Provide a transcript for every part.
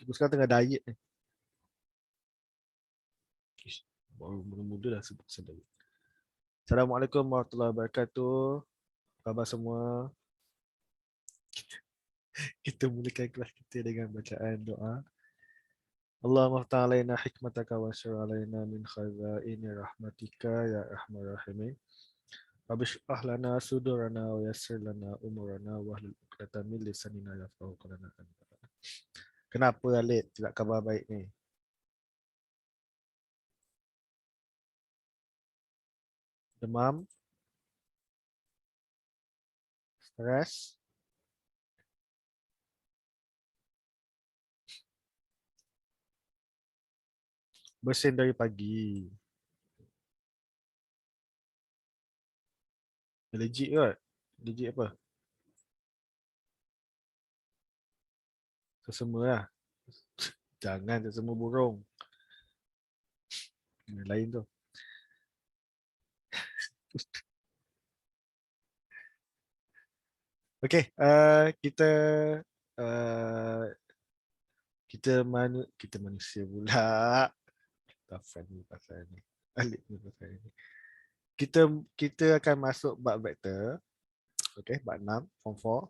Aku sekarang tengah diet ni. Baru muda dah sebut sedap. Assalamualaikum warahmatullahi wabarakatuh. Apa khabar semua? Kita mulakan kelas kita dengan bacaan doa. Allahumma ftah alaina hikmataka wa syur alaina min khazaini rahmatika ya arhamar rahimin. Rabbish lana sudurana wa yassir lana umurana wa hlul 'uqdatam min lisanina yafqahu qawlana. Kenapa Alif tidak khabar baik ni? Demam? Stres? Bersin dari pagi. Allergic kot? Allergic apa? Sesama lah. Jangan sesama burung. Yang lain tu. Okey, uh, kita manusia pula. Tafan ni pasal ni. Alik ni pasal ni. Kita kita akan masuk bab vektor. Okey, bab 6, form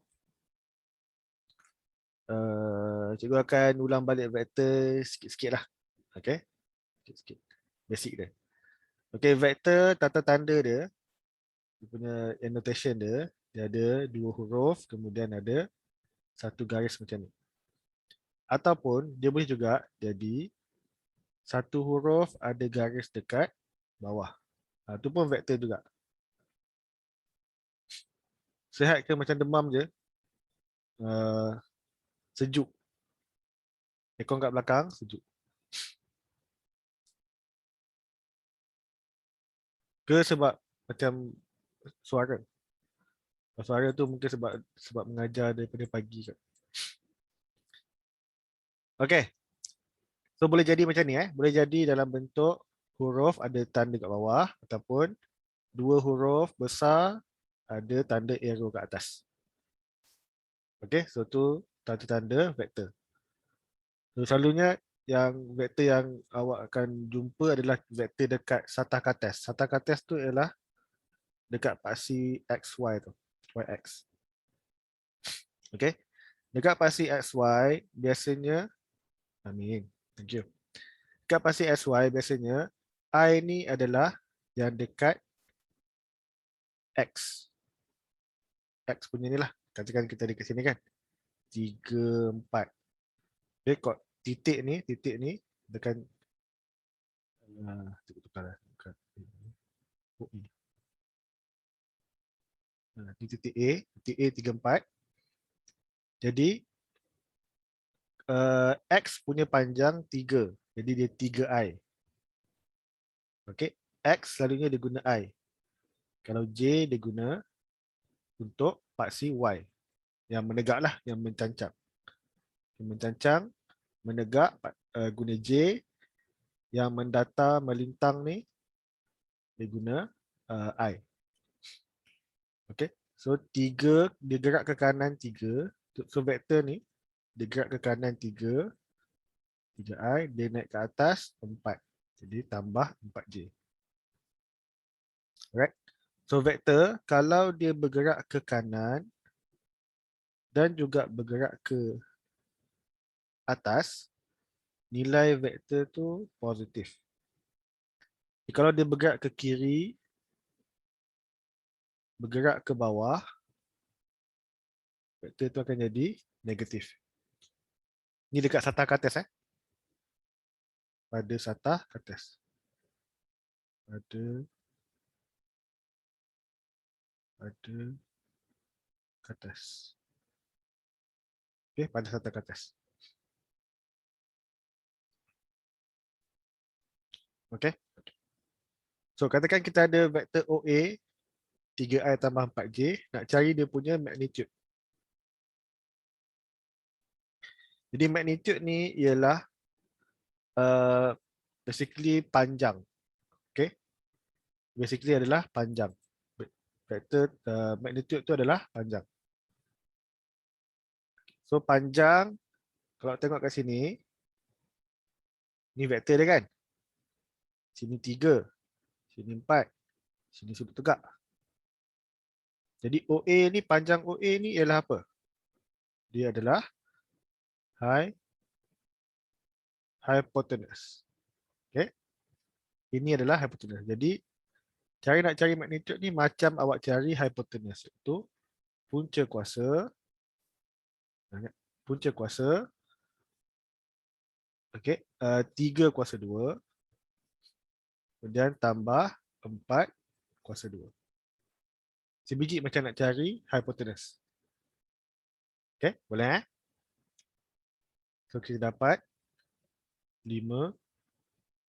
4. Cikgu akan ulang balik vektor sikit-sikit lah. Okey, sikit-sikit. Basic dia. Okey, vektor tata tanda dia punya annotation dia ada 2 huruf, kemudian ada 1 garis macam ni. Ataupun dia boleh juga jadi 1 huruf ada garis dekat bawah. Itu pun vektor juga. Sihat ke macam demam je? Sejuk. Aircon kat belakang, sejuk. Ke sebab macam suara? Suara tu mungkin sebab mengajar daripada pagi kot. Okay. So boleh jadi macam ni Boleh jadi dalam bentuk huruf ada tanda kat bawah ataupun 2 huruf besar ada tanda arrow kat atas. Okay, so tu tanda-tanda vektor. So selalunya yang vektor yang awak akan jumpa adalah vektor dekat satah kates. Satah kates tu ialah dekat paksi XY tu, YX. Okay, dekat paksi XY biasanya, amin, thank you. Dekat paksi XY biasanya I ni adalah yang dekat X. X punya ni lah. Katakan kita ada kat sini kan. 3, 4. Okay, kod titik ni dekat tukar lah. Di titik A 3, 4. Jadi X punya panjang 3. Jadi dia 3I. Okay, X selalunya dia guna I. Kalau J dia guna untuk paksi Y. Yang menegak lah, yang mencancang. Yang mencancang, menegak guna J. Yang mendata, melintang ni dia guna I. Okay, so 3 dia gerak ke kanan 3. So vektor ni dia gerak ke kanan 3. 3I, dia naik ke atas 4. Jadi tambah 4J. Alright. So vektor kalau dia bergerak ke kanan dan juga bergerak ke atas, nilai vektor tu positif. Kalau dia bergerak ke kiri, bergerak ke bawah, vektor tu akan jadi negatif. Ni dekat satah kates pada satah kates. Pada kates. Okay, pada satah kates. Okay. So katakan kita ada vektor OA 3I tambah 4J, nak cari dia punya magnitude. Jadi magnitude ni ialah basically panjang. Okay. Basically adalah panjang. Vektor magnitude tu adalah panjang. So panjang, kalau tengok kat sini, ni vektor dia kan. Sini 3, sini 4, sini sudut tegak. Jadi OA ni, panjang OA ni ialah apa? Dia adalah hypotenuse. Okay. Ini adalah hypotenuse. Jadi cara nak cari magnitude ni macam awak cari hypotenuse. Itu punca kuasa. Punca kuasa. Okay. 3 kuasa 2. Kemudian tambah 4 kuasa 2. Sebiji macam nak cari hypotenuse. Okay. Boleh eh? So kita dapat 5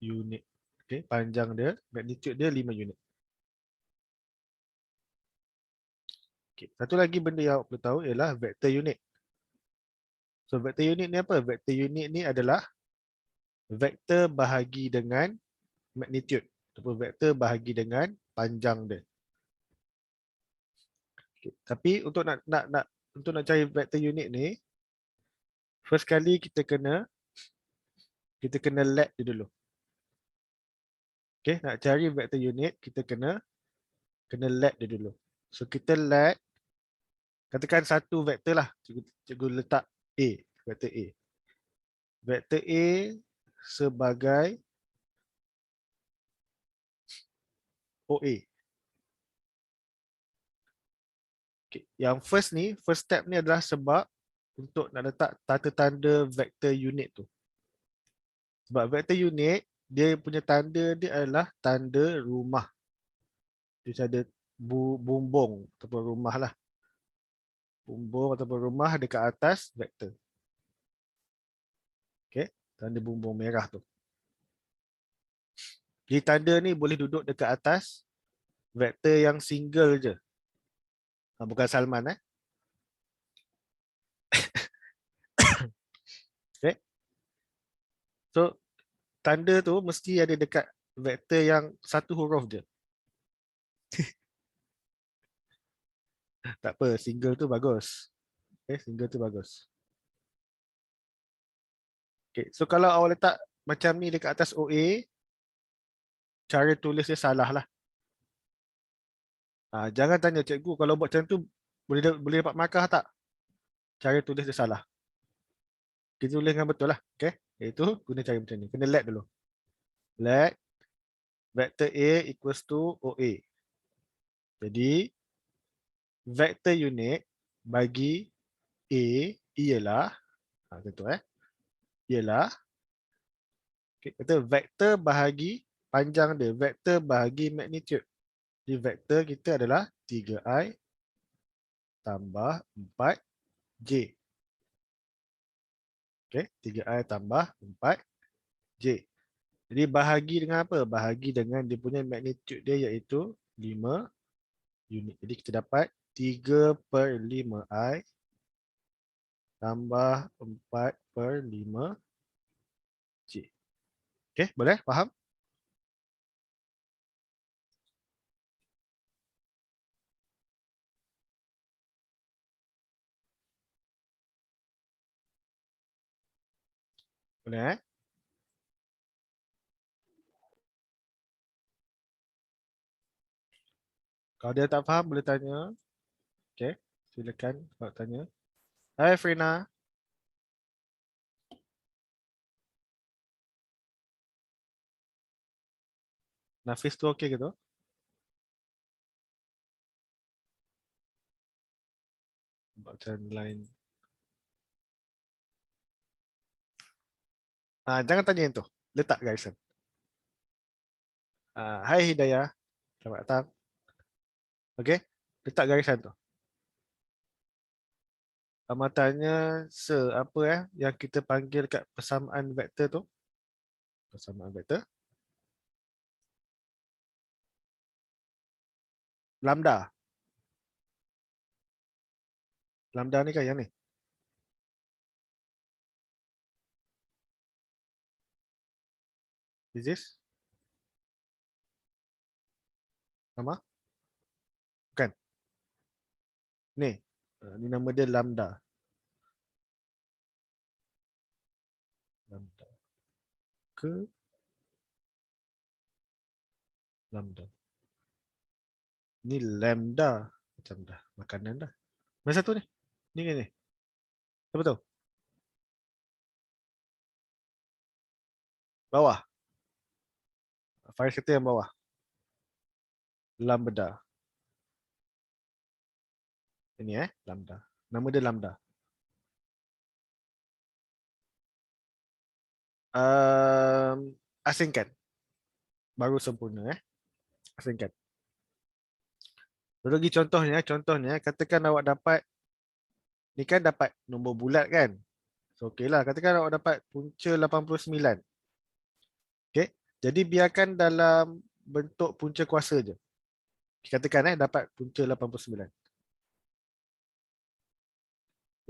unit. Okay. Panjang dia, magnitude dia 5 unit. Okay. Satu lagi benda yang awak perlu tahu ialah vector unit. So vector unit ni apa? Vector unit ni adalah vektor bahagi dengan magnitude ataupun vektor bahagi dengan panjang dia. Okay. Tapi untuk nak cari vektor unit ni, first kali kita kena let dia dulu. Okay, nak cari vektor unit kita kena let dia dulu. So kita let, katakan satu vektor lah, cikgu letak A, vektor A. Vektor A sebagai OA. Okay. Yang first step ni adalah sebab untuk nak letak tanda-tanda vektor unit tu. Sebab vektor unit, dia punya tanda dia adalah tanda rumah. Dia ada bumbung ataupun rumah lah. Bumbung ataupun rumah dekat atas vektor. Okay, tanda bumbung merah tu. Jadi tanda ni boleh duduk dekat atas vektor yang single je. Bukan Salman eh. Okay. So tanda tu mesti ada dekat vektor yang satu huruf je. Tak apa, single tu bagus. Okay, single tu bagus. Okay, so kalau awak letak macam ni dekat atas OA, cara tulis dia salah lah. Jangan tanya cikgu kalau buat macam tu boleh dapat markah tak? Cara tulis dia salah. Kita tulis dengan betul lah. Okay, iaitu guna cara macam ni. Kena let dulu. Let vector A equals to OA. Jadi vector unit bagi A ialah ialah kata vektor bahagi panjang dia, vektor bahagi magnitude. Jadi vektor kita adalah 3i tambah 4j. Okey, 3i tambah 4j. Jadi bahagi dengan apa? Bahagi dengan dia punya magnitude dia iaitu 5 unit. Jadi kita dapat 3/5i tambah 4/5j. Okey, boleh? Faham? Boleh eh? Kalau dia tak faham boleh tanya. Okey, silakan kalau tanya. Hai Frina. Nafis tu okey ke tu? Macam lain. Jangan tanya yang tu. Letak garisan. Hai Hidayah. Selamat datang. Okey, letak garisan tu. Ama tanya apa yang kita panggil kat persamaan vektor tu? Persamaan vektor. Lambda. Lambda ni kan yang ni. Is this? Nama? Bukan. Ni. Ni nama dia lambda. ke lambda. Ni lambda. Macam dah makanan dah. Mana satu ni? Ni. Apa tu? Bawah. Faris kata yang bawah. Lambda. Ini lambda. Nama dia lambda. Asingkan. Baru sempurna asingkan. Lagi contohnya katakan awak dapat ni kan dapat nombor bulat kan. So okeylah, katakan awak dapat punca 89. Okey. Jadi biarkan dalam bentuk punca kuasa je. Katakan dapat punca 89.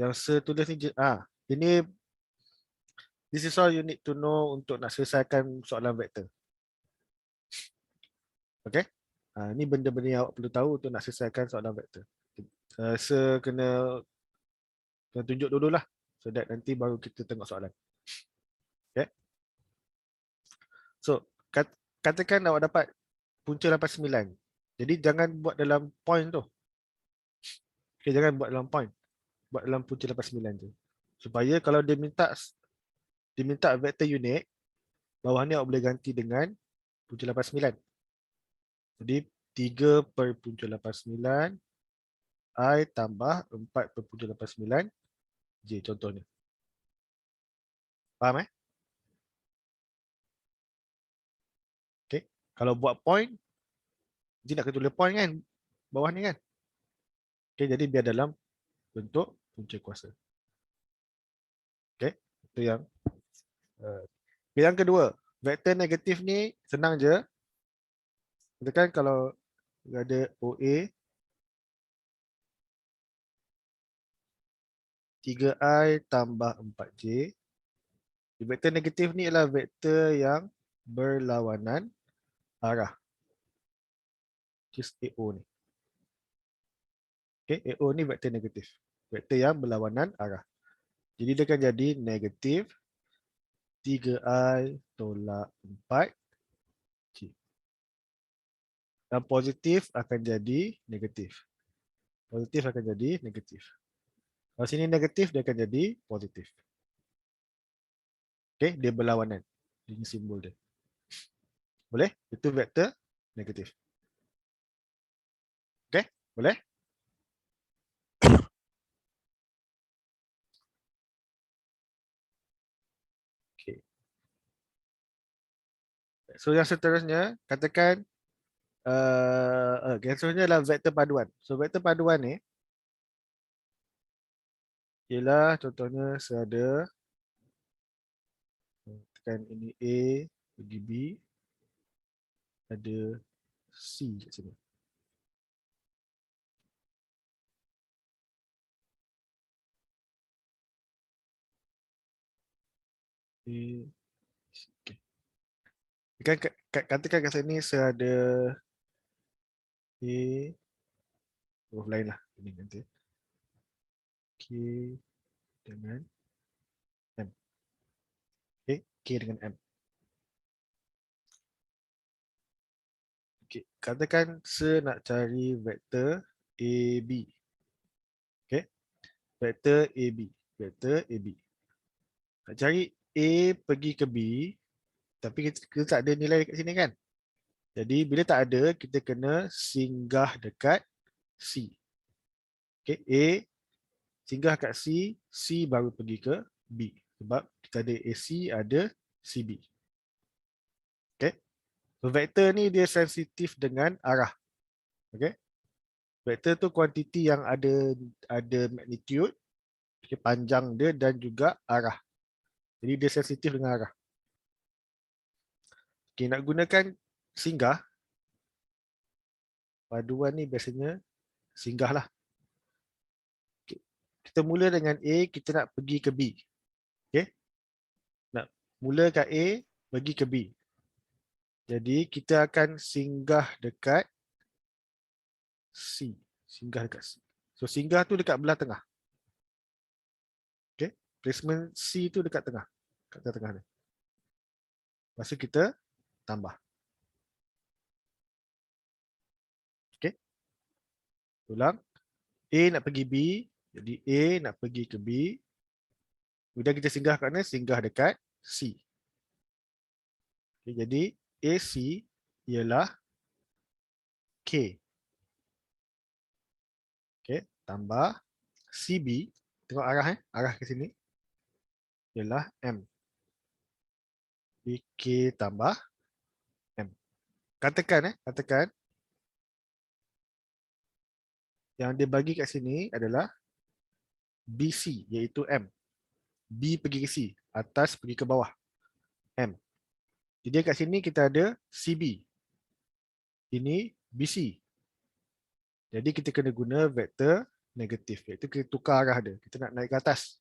Yang setulis ni ini this is all you need to know untuk nak selesaikan soalan vektor. Okey. Ini benda-benda yang awak perlu tahu untuk nak selesaikan soalan vektor. Kena tunjuk dululah so that nanti baru kita tengok soalan. Okay. So katakan awak dapat punca 89. Jadi jangan buat dalam point tu. Okay, jangan buat dalam point. Buat dalam punca 89 tu. Supaya kalau dia minta vektor unik, bawah ni awak boleh ganti dengan punca 89. Jadi 3 per punca 89 I tambah 4 per punca 89 J contohnya. Faham Okay. Kalau buat point, dia nak tulis point kan bawah ni kan. Okay, jadi biar dalam bentuk punca kuasa. Okay, itu yang yang kedua, vektor negatif ni senang je. Katakan kalau ada OA 3I tambah 4J. Vektor negatif ni adalah vektor yang berlawanan arah. Just AO ni. Okay, AO ni vektor negatif. Vektor yang berlawanan arah. Jadi dia akan jadi negatif 3I tolak 4J. Dan positif akan jadi negatif. Positif akan jadi negatif. Kalau sini negatif, dia akan jadi positif. Okay, dia berlawanan. Ini simbol dia. Boleh? Itu vektor negatif. Okay, boleh? Okay. So yang seterusnya, katakan yang seterusnya adalah vektor paduan. So vektor paduan ni ialah contohnya seada tekan ini A bagi B, ada C kat sini. Okay. Katakan kat sini seada A, huruf lain lah ini nanti. K dengan M. Okay, K dengan M. Okay, katakan saya nak cari vektor AB. Okay, vektor AB. Vektor AB. Nak cari A pergi ke B, tapi kita tak ada nilai kat sini kan? Jadi bila tak ada, kita kena singgah dekat C. Okay, A singgah kat C, C baru pergi ke B. Sebab kita ada AC, ada CB. Okay. So vektor ni dia sensitif dengan arah. Okay. Vektor tu kuantiti yang ada magnitude, okay, panjang dia dan juga arah. Jadi dia sensitif dengan arah. Okay, nak gunakan singgah, paduan ni biasanya singgah lah. Okay. Kita mula dengan A, kita nak pergi ke B. Okay. Nak mula kat A, pergi ke B. Jadi kita akan singgah dekat C. Singgah dekat C. So singgah tu dekat belah tengah. Okay. Placement C tu dekat tengah. Kat tengah ni. Lepas tu kita tambah. Okey. Ulang. A nak pergi B. Jadi A nak pergi ke B. Kemudian kita singgah kat mana? Singgah dekat C. Okay, jadi AC ialah K. Okay, tambah CB. Tengok arah arah ke sini. Ialah M. Jadi K tambah M. Katakan yang dia bagi kat sini adalah BC iaitu M. B pergi ke C, atas pergi ke bawah. M. Jadi kat sini kita ada CB. Ini BC. Jadi kita kena guna vektor negatif, iaitu kita tukar arah dia. Kita nak naik ke atas.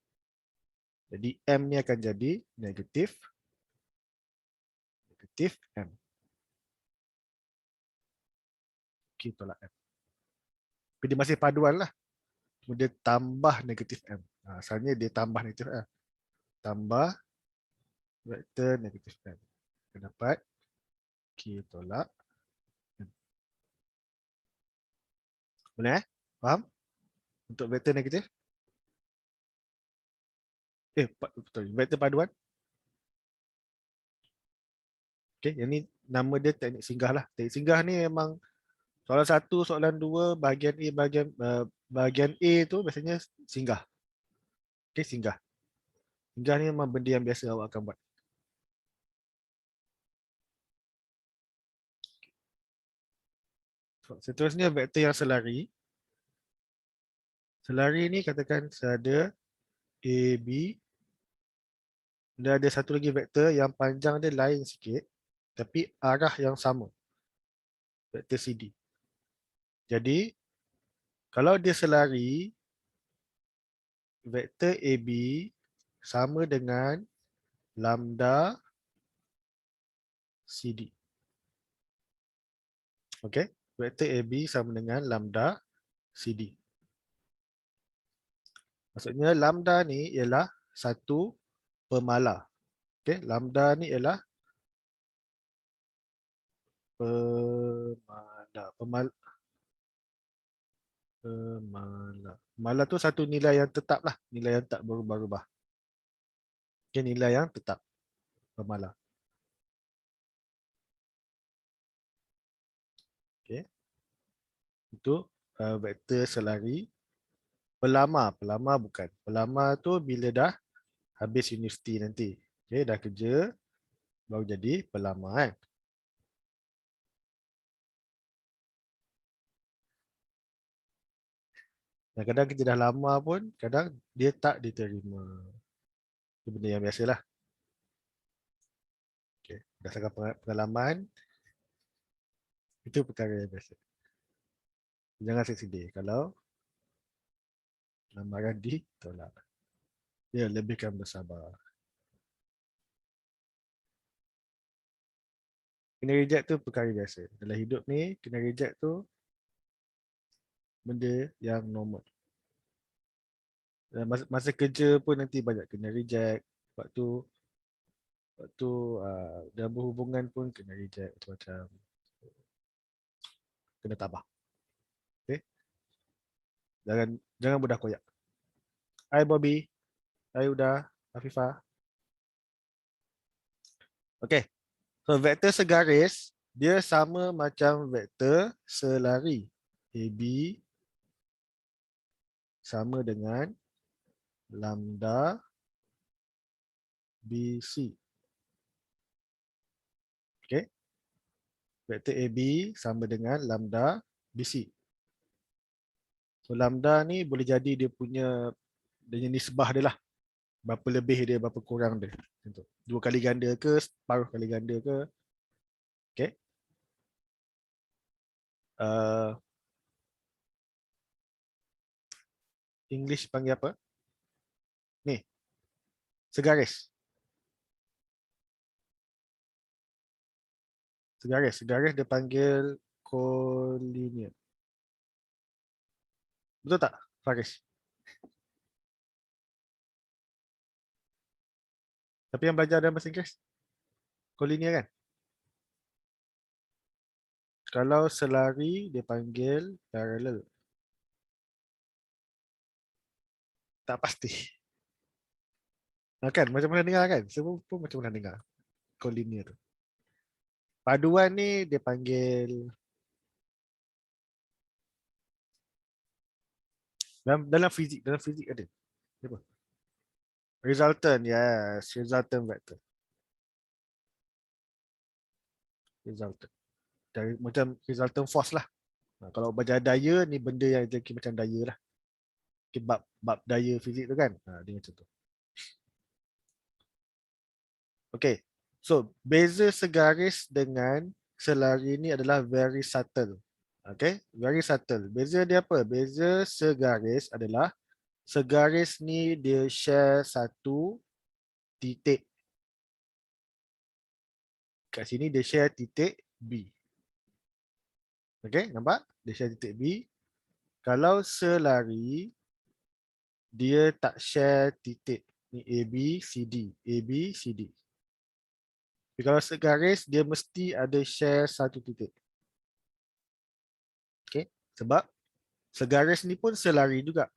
Jadi M ni akan jadi negatif M. Q tolak M. Tapi dia masih paduan lah. Kemudian tambah negatif M. Asalnya dia tambah negatif M. Tambah vektor negatif M. Kita dapat Q tolak M. Boleh Faham? Untuk vektor negatif? Betul. Vektor paduan. Okay, yang ni nama dia teknik singgah lah. Teknik singgah ni memang soalan 1, soalan 2, bahagian A, bahagian A tu biasanya singgah. Okay, singgah. Singgah ni memang benda yang biasa awak akan buat. Seterusnya vektor yang selari. Selari ni katakan ada A, B. Dan ada satu lagi vektor yang panjang dia lain sikit. Tapi arah yang sama. Vektor CD. Jadi, kalau dia selari, vektor AB sama dengan lambda CD. Okey, vektor AB sama dengan lambda CD. Maksudnya lambda ni ialah satu pemala. Okey, lambda ni ialah pemala. Pemala tu satu nilai yang tetap lah, nilai yang tak berubah-ubah. Okey, nilai yang tetap pemala. Okey. Itu vektor selari. Pelama bukan. Pelama tu bila dah habis universiti nanti. Okey, dah kerja baru jadi pelama kan. Dan kadang kita dah lama pun, kadang dia tak diterima. Itu benda yang biasalah. Okay. Berdasarkan pengalaman, itu perkara yang biasa. Jangan sedih kalau lamaran ditolak. Ya, lebihkan bersabar. Kena reject tu perkara biasa. Dalam hidup ni, kena reject tu benda yang normal. Masa kerja pun nanti banyak kena reject. Waktu dalam berhubungan pun kena reject macam-macam. Kena tabah. Okay? Jangan mudah koyak. Hai Bobby. Hai Uda. Afifah. Okay. So vektor segaris dia sama macam vektor selari. AB sama dengan lambda BC. Okay. Vektor AB sama dengan lambda BC. So lambda ni boleh jadi dia punya nisbah dia lah. Berapa lebih dia, berapa kurang dia. Contoh, 2 kali ganda ke, separuh kali ganda ke. Okay. English panggil apa? Ni. Segaris. Segaris dia panggil collinear. Betul tak, Faris? Tapi yang belajar dalam bahasa Inggeris, Kolinear kan? Kalau selari dia panggil parallel. Tak pasti. Kan macam mana dengar kan? Semua pun macam mana dengar. Kolinear tu. Paduan ni dia panggil dalam fizik ada. Apa? Resultant, yes, resultant vector. Resultant. Dari macam resultant force lah. Kalau baca daya ni benda yang jadi macam daya lah. Bab daya fizik tu kan. Dia macam tu. Okay. So, beza segaris dengan selari ni adalah very subtle. Okay. Very subtle. Beza dia apa? Beza segaris adalah segaris ni dia share satu titik. Kat sini dia share titik B. Okay. Nampak? Dia share titik B. Kalau selari, dia tak share titik. Ni A, B, C, D. A, B, C, D. Tapi kalau segaris, dia mesti ada share satu titik. Okay. Sebab segaris ni pun selari juga.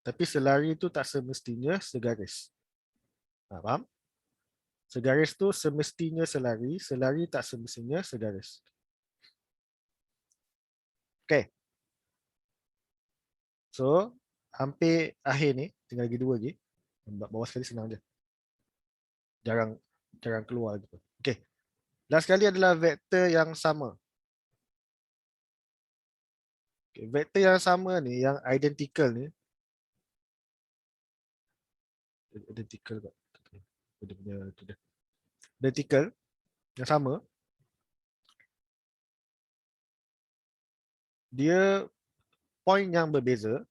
Tapi selari tu tak semestinya segaris. Faham? Segaris tu semestinya selari. Selari tak semestinya segaris. Okay. So, hampir akhir ni. Tinggal lagi 2 lagi. Bawah sekali senang je. Jarang keluar gitu. Okay. Last sekali adalah vektor yang sama. Okay. Vektor yang sama ni, yang identical ni. Identical kot. Identical yang sama. Dia point yang berbeza.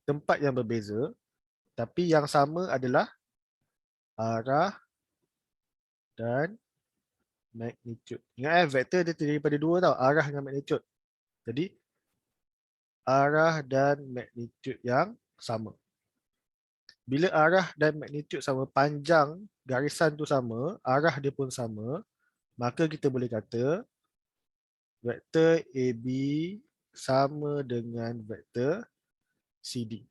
Tempat yang berbeza. Tapi yang sama adalah arah dan magnitude. Ingat vektor dia terdiri daripada 2 tau. Arah dengan magnitude. Jadi, arah dan magnitude yang sama. Bila arah dan magnitude sama, panjang garisan tu sama, arah dia pun sama, maka kita boleh kata vektor AB sama dengan vektor CD.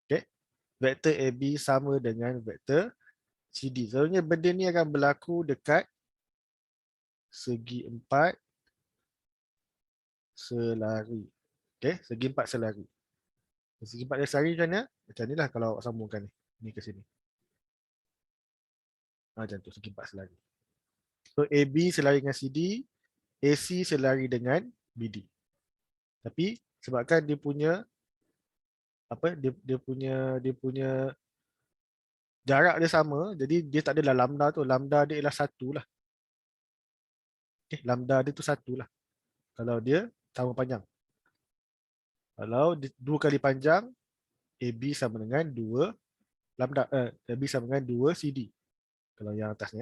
Okay? Vektor AB sama dengan vektor CD. Sebenarnya benda ni akan berlaku dekat segi 4 selari. Okay? Segi 4 selari. Segi 4 selari macam mana? Macam ni lah kalau awak sambungkan ni. Ni ke sini. Macam tu, segi 4 selari. So AB selari dengan CD, AC selari dengan BD. Tapi sebabkan dia punya apa dia punya jarak dia sama, jadi dia tak adalah lambda tu. Lambda dia ialah 1 lah. Lambda dia tu 1 lah. Kalau dia sama panjang. Kalau 2 kali panjang, AB sama dengan 2 lambda AB sama dengan 2 CD. Kalau yang atas ni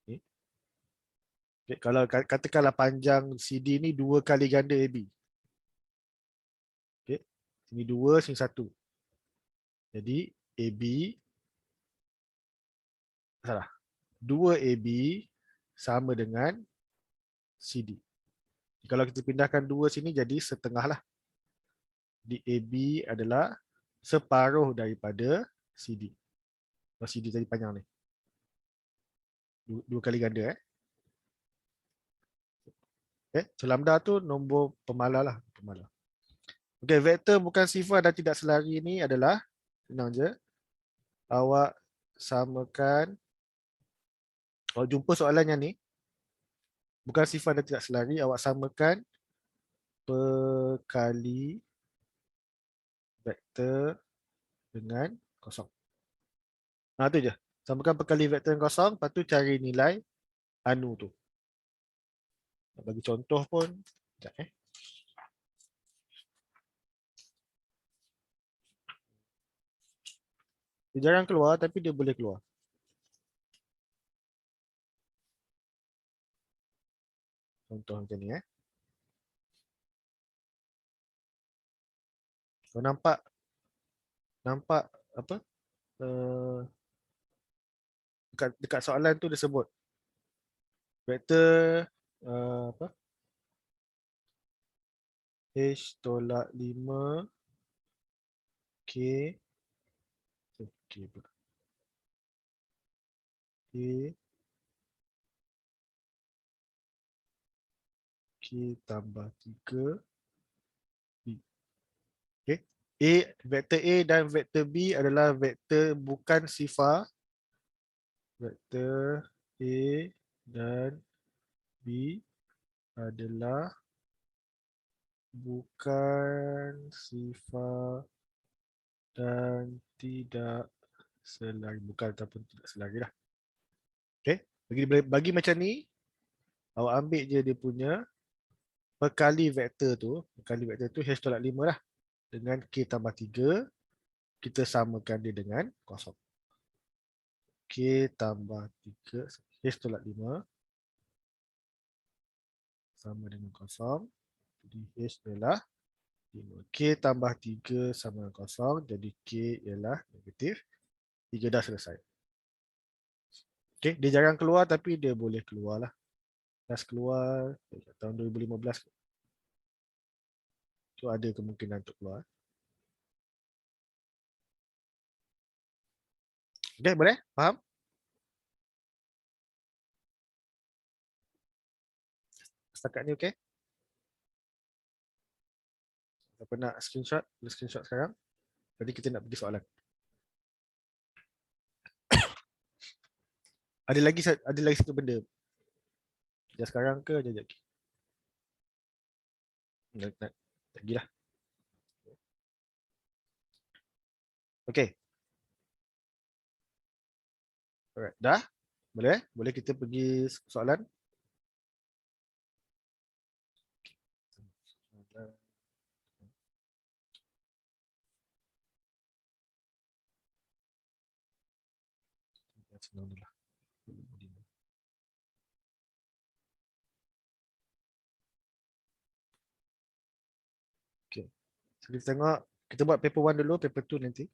okay. Okay. Kalau katakanlah panjang CD ni 2 kali ganda AB. Okay. Sini 2, sini 1. Jadi AB salah. 2AB sama dengan CD. Kalau kita pindahkan 2 sini jadi setengah lah. Di AB adalah separuh daripada CD. Kalau CD tadi panjang ni. 2 kali ganda Okay. So lambda tu nombor pemalar lah. Pemalar. Okay, vektor bukan sifar dan tidak selari ni adalah senang je. Awak samakan. Kalau jumpa soalan yang ni, bukan sifar dan tidak selari, awak samakan perkali vektor dengan kosong. Tu je. Samakan perkali vektor dengan kosong, lepas tu cari nilai anu tu. Nak bagi contoh pun. Sekejap Dia jarang keluar tapi dia boleh keluar. Contoh macam ni Kau nampak apa? dekat soalan tu dia sebut vektor apa? H tolak 5 K K pula. K tambah 3 B. Okay. Vektor A dan vektor B adalah vektor bukan sifar. Vektor A dan B adalah bukan sifar dan tidak selari. Bukan ataupun tidak selari lah. Okay. Bagi macam ni, awak ambil je dia punya perkali vektor tu. Perkali vektor tu H tolak 5 lah. Dengan K tambah 3, kita samakan dia dengan kosong. K tambah 3, H tolak 5 sama dengan kosong. Jadi H adalah 5. K tambah 3 sama dengan kosong. Jadi K ialah negatif. 3 dah selesai. Okay, dia jarang keluar tapi dia boleh keluar lah. Last keluar tahun 2015. Tu ada kemungkinan untuk keluar. Okay, boleh? Faham? Setakat ni okay? Siapa nak screenshot? Boleh screenshot sekarang. Tadi kita nak pergi soalan. Ada lagi satu benda. Dah sekarang ke jap lagi? Lagi lah. Okay. Alright. Dah? Boleh? Boleh kita pergi soalan? Senang dulu lah. Okay. So, kita tengok. Kita buat paper 1 dulu, paper 2 nanti.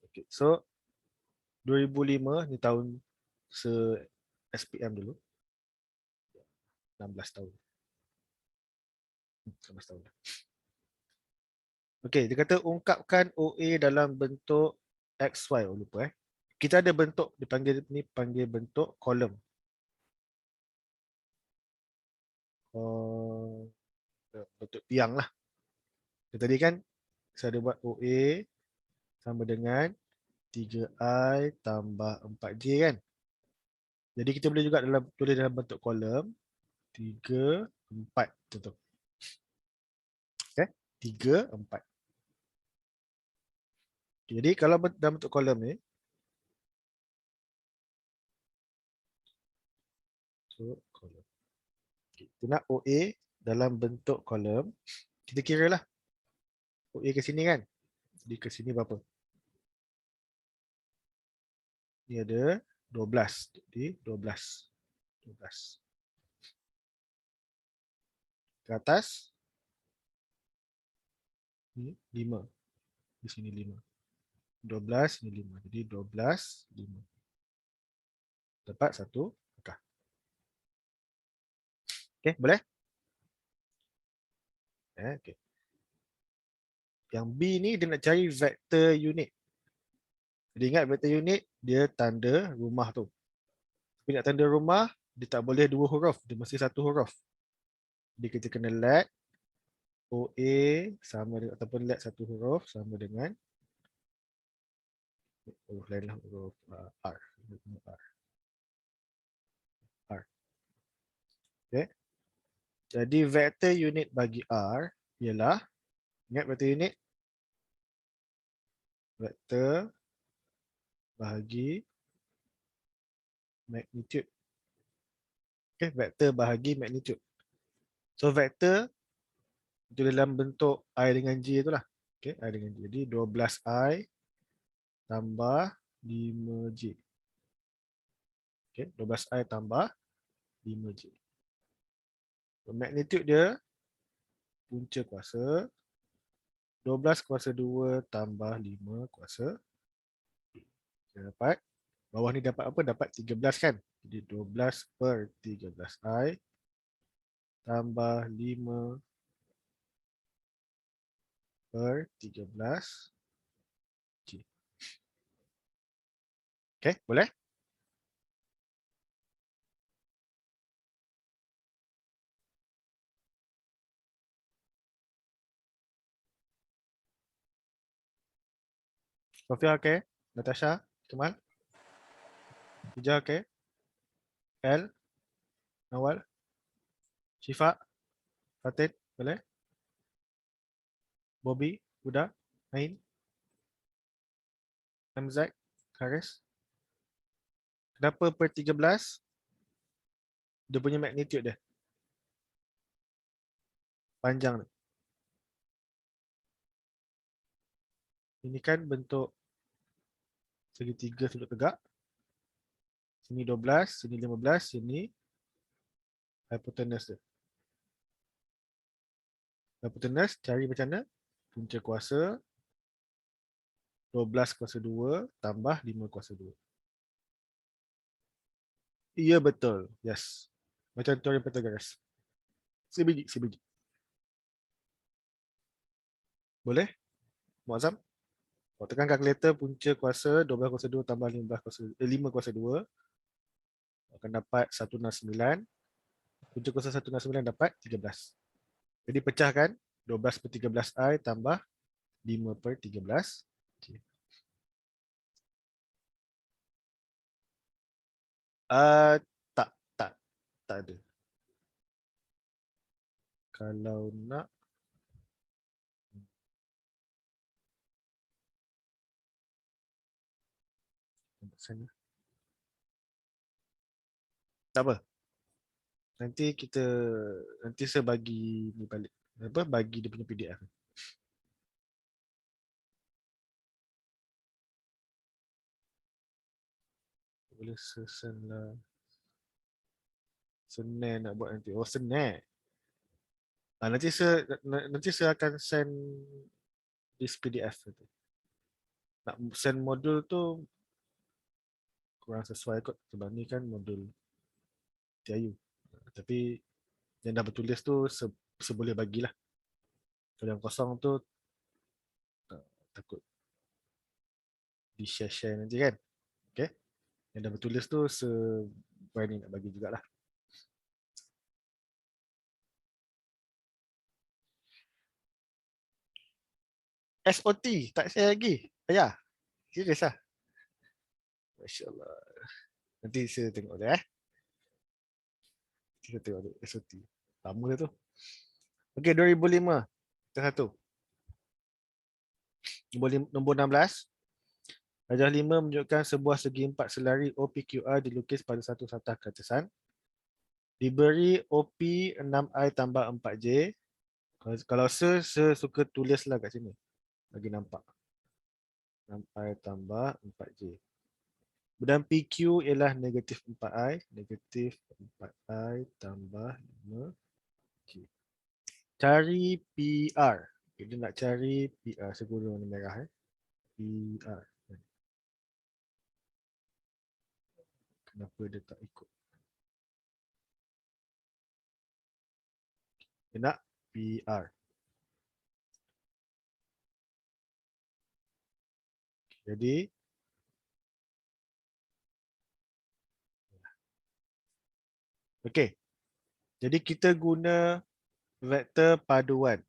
Okay. So, 2005 ni tahun se-SPM dulu. 16 tahun. 16 tahun. Okay, dia kata ungkapkan OA dalam bentuk XY. Oh, lupa Kita ada bentuk, dipanggil ni panggil bentuk kolom. Bentuk tiang lah. Tadi kan saya ada buat OA sama dengan 3I tambah 4J kan. Jadi kita boleh juga tulis dalam bentuk kolom 3, 4 contoh. Okay, 3, 4. Jadi kalau dalam bentuk kolom ni, kolom. Kita nak OA dalam bentuk kolom, kita kira lah. OA ke sini kan. Jadi ke sini berapa? Ni ada 12. Jadi 12. 12. Ke atas. Ni 5. Di sini 5. 12, ni 5. Jadi 12, 5. Dapat satu angka. Okay, boleh? Okay. Yang B ni dia nak cari vektor unit. Jadi ingat vektor unit, dia tanda rumah tu. Tapi nak tanda rumah, dia tak boleh 2 huruf. Dia mesti 1 huruf. Jadi kita kena let OA sama dengan, ataupun let 1 huruf sama dengan huruf lain lah, huruf R. R. Okay. Jadi vektor unit bagi R ialah, ingat vektor unit? Vektor bahagi magnitude. Okay, vektor bahagi magnitude. So vektor itu dalam bentuk I dengan J itulah. Okay, I dengan J. Jadi 12I tambah 5J. Okay, 12I tambah 5J. So, magnitude dia punca kuasa 12 kuasa 2 tambah 5 kuasa. Kita dapat. Bawah ni dapat apa? Dapat 13 kan? Jadi 12 per 13i tambah 5 per 13. Okay, boleh? Sofia okay? Natasha? Kemal? Hijau okay? L? Nawal? Syifa? Fatin? Boleh? Bobby? Huda? Ain? Hamzat? Haris? Kenapa per 13? Dia punya magnitude dia. Panjang dia. Ini kan bentuk segitiga sudut tegak. Sini 12, sini 15, sini hypotenuse dia. Hypotenuse cari macam mana? Punca kuasa 12 kuasa 2 tambah 5 kuasa 2. Iya betul. Yes. Macam teori Pythagoras. Sebiji, sebiji. Boleh? Muazzam? Kalau tekan kalkulator punca kuasa 12 kuasa 2 tambah 15 kuasa 5 kuasa 2 akan dapat 169. Punca kuasa 169 dapat 13. Jadi pecahkan 12 per 13i tambah 5 per 13. Okay. Tak, tak, tak ada. Kalau nak sana. Tak apa. Nanti saya bagi ni balik. Apa? Bagi dia punya PDF. Boleh sesen lah. Senin nak buat nanti. Oh, Senin. Nanti saya akan send this PDF nanti. Nak send modul tu kurang sesuai kot sebab ni kan modul TIU. Tapi yang dah bertulis tu seboleh bagilah. Kalau yang kosong tu takut di share nanti kan. Okay. Yang dah bertulis tu berani nak bagi jugalah. SOT tak share lagi. Ayah. Serius lah. Masya Allah. Nanti saya tengok dia Kita tengok dia SOT. Lama dia tu. Okay, 2005. Kita satu. Nombor 16. Rajah 5 menunjukkan sebuah segi empat selari OPQR dilukis pada satu satah kertasan. Diberi OP 6I tambah 4J. Kalau saya suka tulislah kat sini. Bagi nampak. 6I tambah 4J. Dan PQ ialah negatif 4I. Negatif 4I tambah 5J. Cari PR. Kita nak cari PR. Saya guna warna merah. PR. Kenapa dia tak ikut? Dia nak PR. Jadi, okey. Jadi kita guna vektor paduan.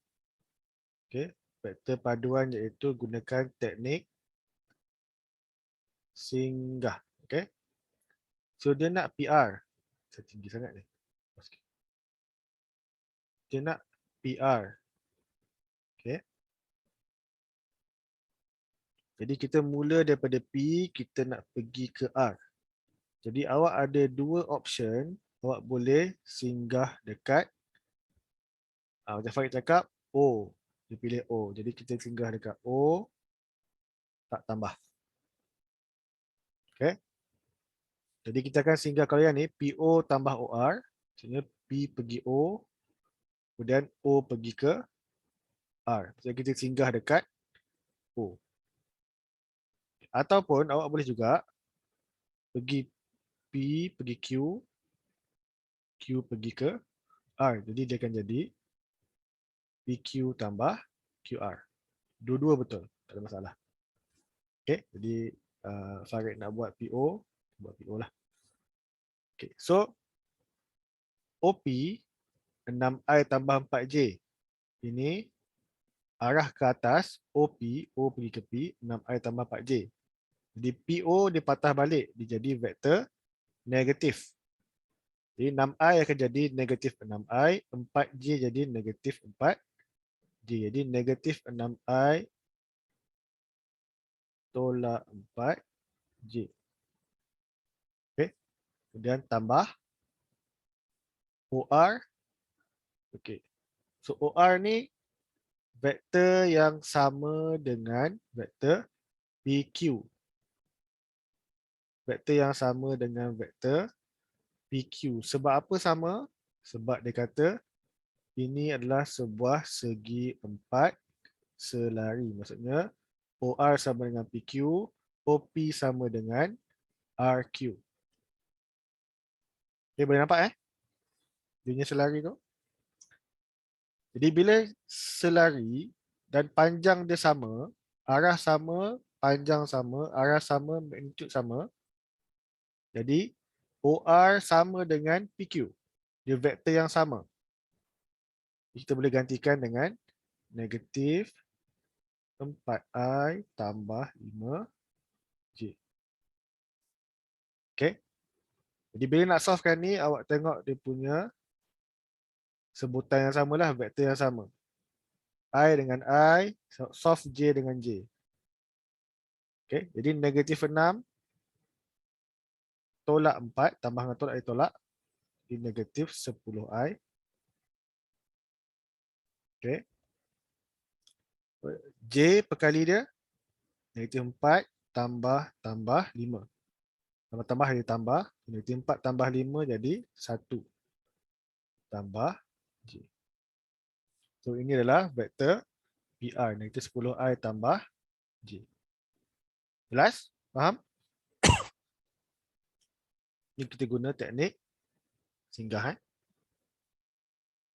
Okey, vektor paduan iaitu gunakan teknik singgah. Okey. So dia nak PR. Saya tinggi sangat ni. Dia nak PR. Okey. Jadi kita mula daripada P, kita nak pergi ke R. Jadi awak ada dua option, awak boleh singgah dekat macam Farid cakap O. Dia pilih O. Jadi kita singgah dekat O, tak tambah. Okey. Jadi kita akan singgah kalau yang ni PO tambah OR. Maksudnya P pergi O, kemudian O pergi ke R. Jadi kita singgah dekat O. Ataupun awak boleh juga pergi P, pergi Q, Q pergi ke R. Jadi dia akan jadi PQ tambah QR. Dua-dua betul, tak ada masalah. Okay, jadi Farid nak buat PO, buat PO lah. Okay, so OP 6I tambah 4J. Ini arah ke atas, OP, O pergi ke P, 6I tambah 4J. Jadi PO dia patah balik, dia jadi vektor negatif. Jadi 6I akan jadi negatif 6I, 4J jadi negatif 4J. Jadi negatif 6I tolak 4J. Okay. Kemudian tambah OR. Okay. So OR ni vektor yang sama dengan vektor PQ. Vektor yang sama dengan vektor PQ. Sebab apa sama? Sebab dia kata ini adalah sebuah segi empat selari. Maksudnya OR sama dengan PQ, OP sama dengan RQ. Okay, boleh nampak dia punya selari tu? Jadi bila selari dan panjang dia sama, arah sama, panjang sama, arah sama, magnitude sama. Jadi OR sama dengan PQ. Dia vektor yang sama. Kita boleh gantikan dengan negatif 4I tambah 5J. Okay. Jadi bila nak solvekan ni, awak tengok dia punya sebutan yang sama lah, vektor yang sama. I dengan I, solve J dengan J. Okay. Jadi negatif 6 tolak 4, tambah dengan tolak ditolak. Jadi negatif 10I. Okay. J perkali dia, negatif 4 tambah 5. Tambah-tambah jadi tambah. Negatif 4 tambah 5 jadi 1 tambah J. So ini adalah vektor PR. Negatif 10I tambah J. Jelas? Faham? Ini kita guna teknik singgah.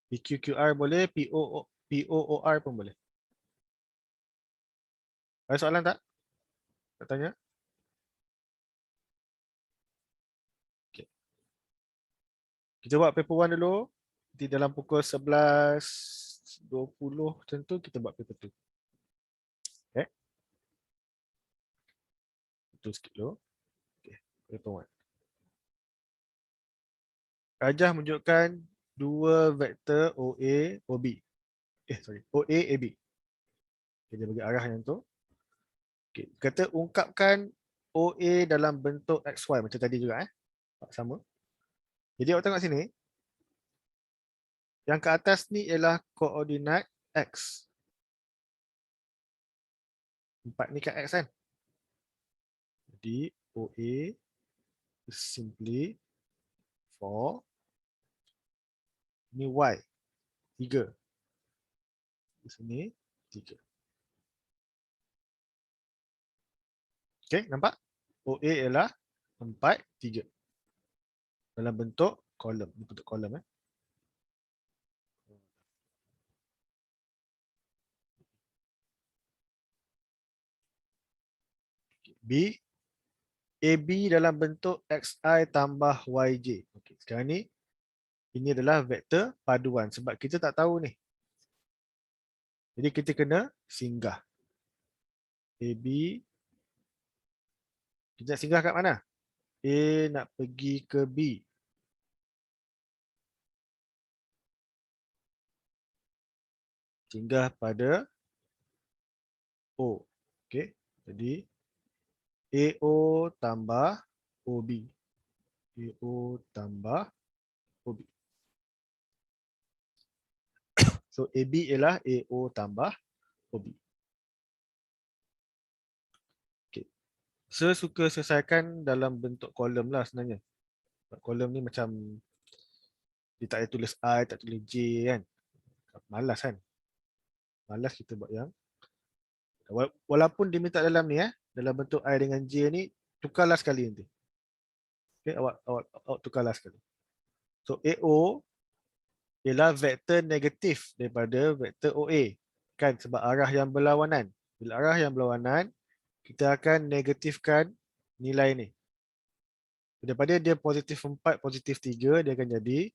PQQR boleh, POOR pun boleh. Ada soalan tak? Nak tanya? Okay. Kita buat paper 1 dulu. Di dalam pukul 11.20 macam tu kita buat paper 2. Okay. Itu sikit dulu. Okay. Paper 1. Rajah menunjukkan dua vektor OA, OB. OA, AB. Okay, dia bagi arah yang tu. Okay. Kata ungkapkan OA dalam bentuk XY macam tadi juga. Sama. Jadi awak tengok sini. Yang ke atas ni ialah koordinat X. 4 ni kat X kan. Jadi OA is simply 4. Ini Y. 3. Di sini 3. Okay, nampak? OA ialah 4, 3. Dalam bentuk kolom. Ini bentuk kolom. B. AB dalam bentuk XI tambah YJ. Okay, sekarang ni, ini adalah vektor paduan. Sebab kita tak tahu ni. Jadi kita kena singgah. AB. Kita nak singgah kat mana? A nak pergi ke B. Singgah pada O. Okay. Jadi AO tambah OB. AO tambah OB. So AB ialah AO tambah OB. Okay. Sesuka selesaikan dalam bentuk kolom lah sebenarnya. Kolom ni macam dia tak ada tulis I, tak tulis J kan. Malas kan. Malas kita buat yang walaupun dia minta dalam ni dalam bentuk I dengan J ni, tukarlah sekali nanti. Okay, awak tukarlah sekali. So AO ialah vektor negatif daripada vektor OA. Kan sebab arah yang berlawanan. Bila arah yang berlawanan, kita akan negatifkan nilai ni. Daripada dia positif 4, positif 3, dia akan jadi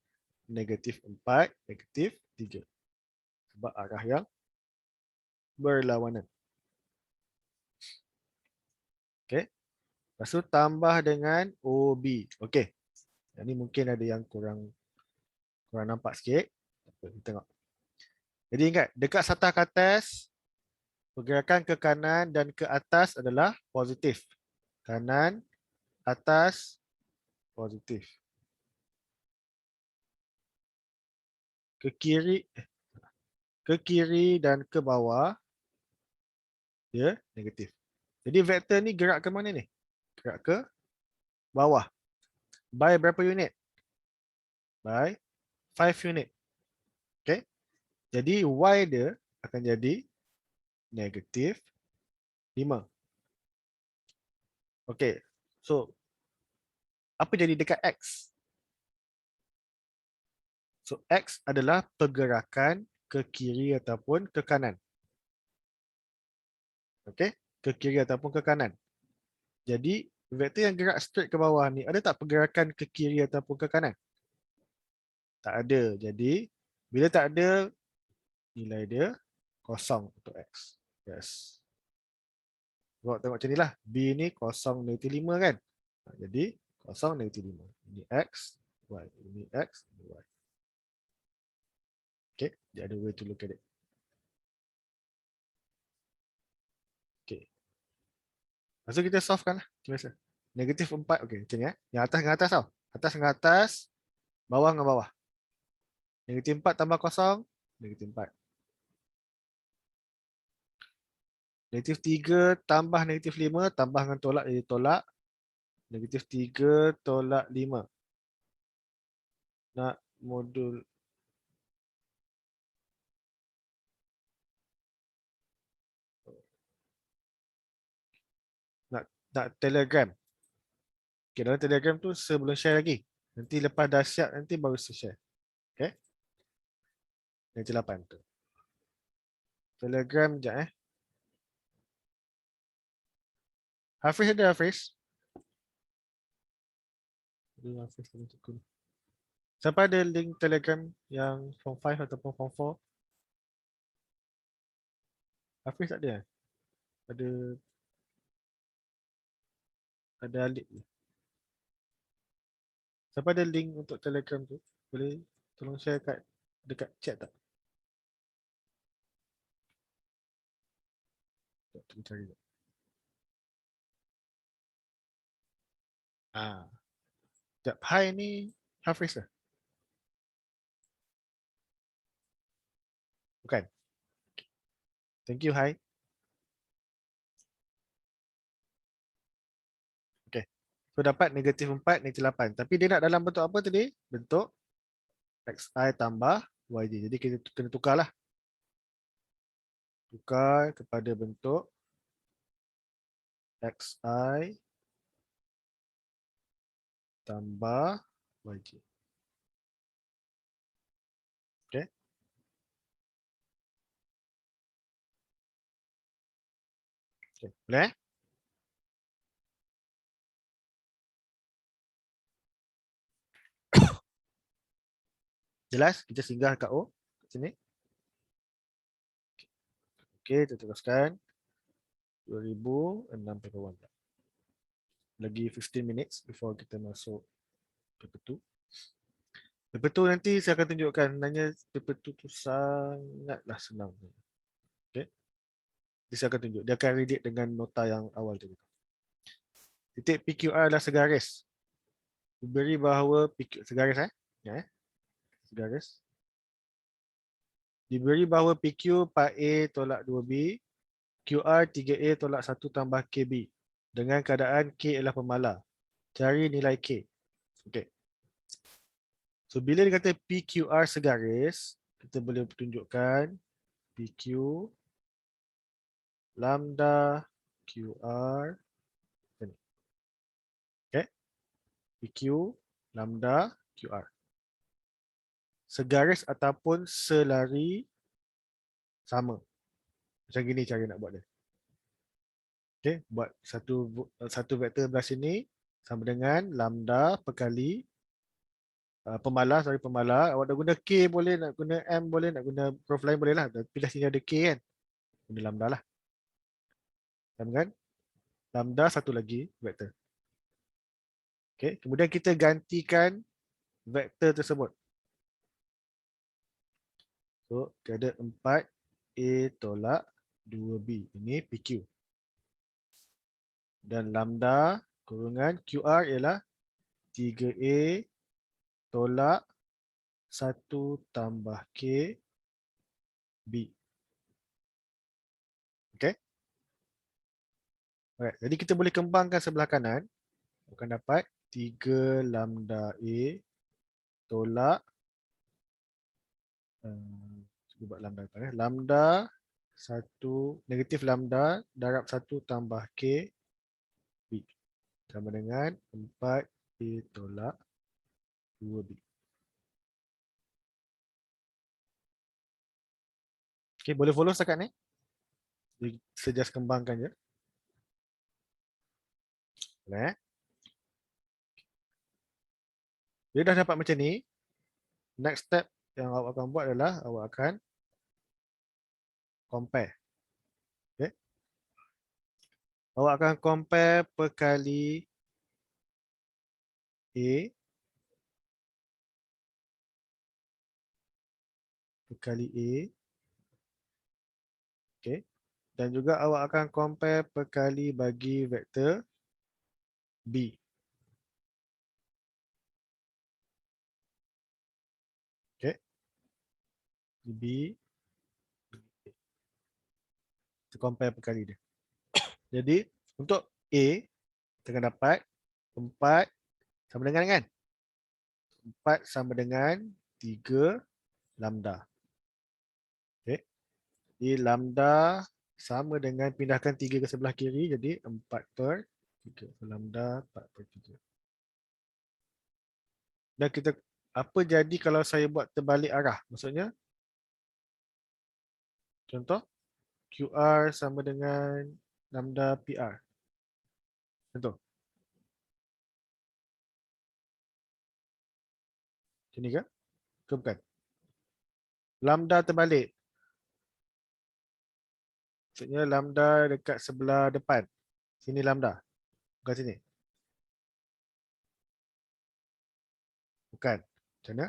negatif 4, negatif 3. Sebab arah yang berlawanan. Okay. Lepas tu tambah dengan OB. Okay. Ini mungkin ada yang kurang nampak sikit. Kita tengok. Jadi ingat, dekat satah ke atas, pergerakan ke kanan dan ke atas adalah positif. Kanan, atas, positif. Ke kiri dan ke bawah, dia negatif. Jadi vektor ni gerak ke mana ni? Gerak ke bawah. By berapa unit? By 5 unit. Okay. Jadi Y dia akan jadi negatif 5. Okay. So, apa jadi dekat X? So, X adalah pergerakan ke kiri ataupun ke kanan. Okay. Ke kiri ataupun ke kanan. Jadi, vektor yang gerak straight ke bawah ni, ada tak pergerakan ke kiri ataupun ke kanan? Tak ada. Jadi, bila tak ada, nilai dia kosong untuk X. Yes. Buat tengok macam ni lah. B ni kosong negatif 5 kan? Jadi, kosong negatif 5. Ini X, Y. Ini X, ini Y. Okay, dia ada way to look at it. Okay. Lepas tu kita solve kan lah. Macam biasa. Negatif 4. Okay, macam ni Yang atas dengan atas tau. Atas dengan atas, bawah dengan bawah. Negatif 4 tambah kosong, negatif 4. Negatif 3 tambah negatif 5, tambah dengan tolak jadi tolak. Negatif 3 tolak 5. Nak modul. Nak telegram. Okay, dalam telegram tu sebelum share lagi. Nanti lepas dah siap, nanti baru share. Okay. Negatif 8 tu. Telegram sekejap Hafiz ada Hafiz? Siapa ada link Telegram yang form 5 ataupun form 4? Hafiz tak ada? Ada Alik je. Siapa ada link untuk Telegram tu? Boleh tolong share dekat chat tak? Tunggu cari tak. Sekejap. Hai ni Hafiz lah? Bukan? Thank you, hai. Okay. So dapat negatif 4, negatif 8. Tapi dia nak dalam bentuk apa tadi? Bentuk XI tambah YJ. Jadi kita kena tukarlah. Tukar kepada bentuk XI tambah YJ. Okay. Okay. Boleh? Jelas? Kita singgah kat O. Kat sini. Okay, kita teruskan. 2006 lagi 15 minutes before kita masuk paper 2. Paper 2 nanti saya akan tunjukkan sebenarnya paper 2 tu sangatlah senang. Okay. Jadi saya akan tunjuk. Dia akan relate dengan nota yang awal tadi. Titik PQR adalah segaris. Diberi bahawa PQ, segaris segaris. Diberi bahawa PQ 4A tolak 2B, QR 3A tolak 1 tambah KB. Dengan keadaan K adalah pemalar. Cari nilai K. Okay. So, bila dia kata PQR segaris, kita boleh tunjukkan PQ lambda QR. Okay. PQ lambda QR. Segaris ataupun selari sama. Macam gini cara nak buat dia. Okay. Buat satu vektor belah sini sama dengan lambda perkali pemalas dari pemalas. Awak nak guna K boleh, nak guna M boleh, nak guna prof lain boleh lah. Tapi lah sini ada K kan. Guna lambda lah. Sama kan? Lambda satu lagi vektor. Okay. Kemudian kita gantikan vektor tersebut. So, ada 4A tolak 2B. Ini PQ. Dan lambda kurungan QR ialah 3A tolak 1 tambah K B. Okay. Alright. Jadi kita boleh kembangkan sebelah kanan. Akan dapat 3 lambda A tolak cuba buat lambda depan, lambda 1 negatif lambda darab 1 tambah K B sama dengan 4A tolak 2B. Okay, boleh follow setakat ni? Saya just kembangkan je. Boleh. Dia dah dapat macam ni. Next step yang awak akan buat adalah awak akan compare. Okay. Awak akan compare perkali A perkali A. Okay. Dan juga awak akan compare perkali bagi vektor B. Okay. B. Kita compare perkali dia. Jadi untuk A kita akan dapat 4 sama dengan kan? 4 sama dengan 3 lambda. Okay. Jadi lambda sama dengan pindahkan 3 ke sebelah kiri. Jadi 4/3. Lambda 4/3. Dan kita apa jadi kalau saya buat terbalik arah? Maksudnya contoh QR sama dengan lambda PR. Contoh. Macam ni ke? Ke bukan? Lambda terbalik. Maksudnya lambda dekat sebelah depan. Sini lambda. Bukan sini. Bukan. Macam mana?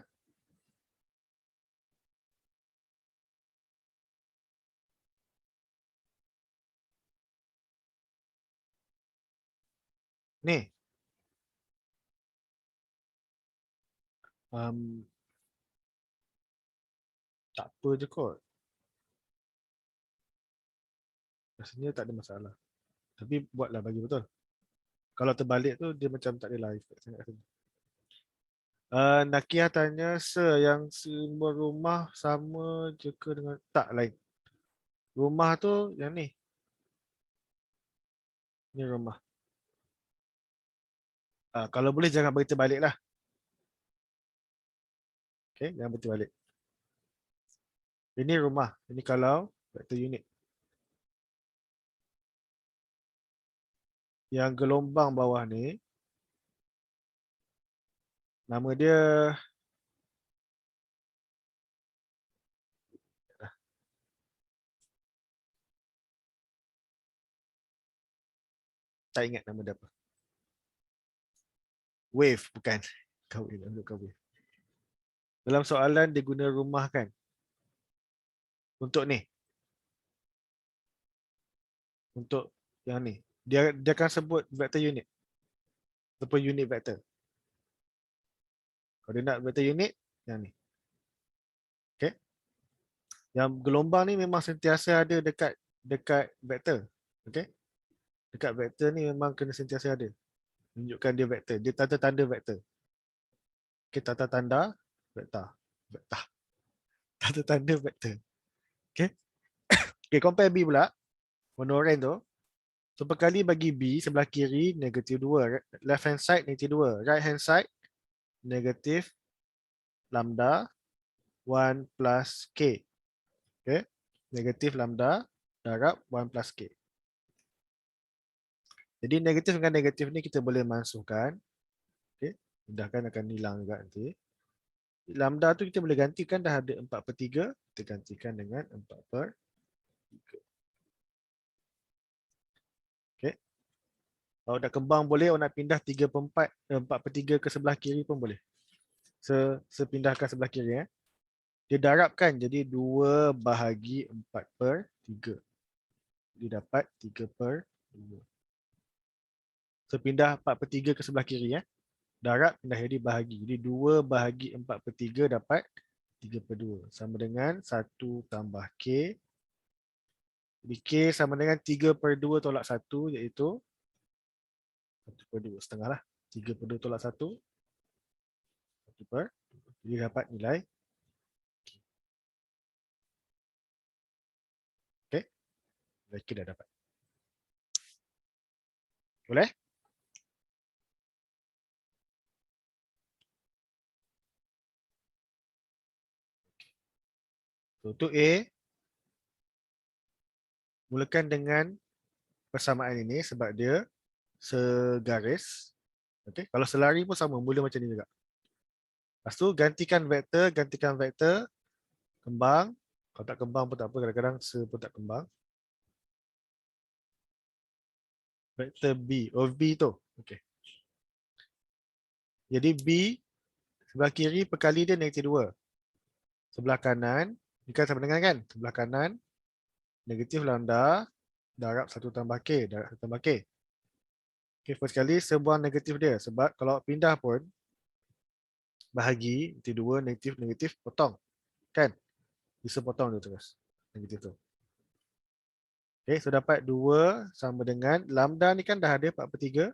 Ni. Tak apa je kot. Rasanya tak ada masalah. Tapi buatlah bagi betul. Kalau terbalik tu dia macam tak ada lah efek sangat. Nakiah tanya yang simbol rumah sama je ke dengan tak lain. Rumah tu yang ni. Ni rumah. Kalau boleh jangan bagi terbalik lah. Okay, jangan bagi terbalik. Ini rumah. Ini kalau vektor unit. Yang gelombang bawah ni nama dia tak ingat nama dia apa. Wave bukan. Bukan wave. Dalam soalan dia guna rumah kan. Untuk ni. Untuk yang ni. Dia akan sebut vektor unit. Ataupun unit vektor. Kalau dia nak vektor unit, yang ni. Okay. Yang gelombang ni memang sentiasa ada dekat vektor. Okay. Dekat vektor ni memang kena sentiasa ada. Tunjukkan dia vektor. Dia tanda-tanda vektor. Okay, tanda-tanda vektor. Vektor. Tanda-tanda vektor. Okay. Okay, compare B pula. Warna oranye tu. So, perkali bagi B, sebelah kiri, negatif 2. Left hand side, negatif 2. Right hand side, negatif lambda 1 plus K. Okay. Negatif lambda darab 1 plus K. Jadi negatif dengan negatif ni kita boleh masukkan. Okay. Mudahkan akan hilang juga nanti. Lambda tu kita boleh gantikan, dah ada 4/3. Kita gantikan dengan 4/3. Okay. Kalau nak kembang boleh, kalau nak pindah 3/4, 4/3 ke sebelah kiri pun boleh. Sepindahkan sebelah kiri. Dia darabkan jadi 2 bahagi 4/3. Dia dapat 3/2. Sepindah 4/3 ke sebelah kiri. Darab pindah jadi bahagi. Jadi 2 bahagi 4/3 dapat 3/2. Sama dengan 1 tambah K. Jadi K sama dengan 3/2 tolak 1, iaitu 1/2 setengah lah. 3/2 tolak 1. 1/2. Jadi dapat nilai. Okay. Nilai K dah dapat. Boleh? So, untuk A, mulakan dengan persamaan ini sebab dia segaris. Okay. Kalau selari pun sama, mula macam ni juga. Lepas tu gantikan vektor, kembang. Kalau tak kembang pun tak apa, kadang-kadang se pun tak kembang. Vektor B, B tu. Okay. Jadi B, sebelah kiri perkali dia negatif 2. Sebelah kanan, ni kan sama dengan kan? Sebelah kanan, negatif lambda, darab 1 tambah K, darab 1 tambah K. Okay, first kali sebuang negatif dia. Sebab kalau pindah pun, bahagi, negatif 2, negatif, potong. Kan? Bisa potong dia terus. Negatif tu. Okay, so dapat 2 sama dengan, lambda ni kan dah ada 4/3.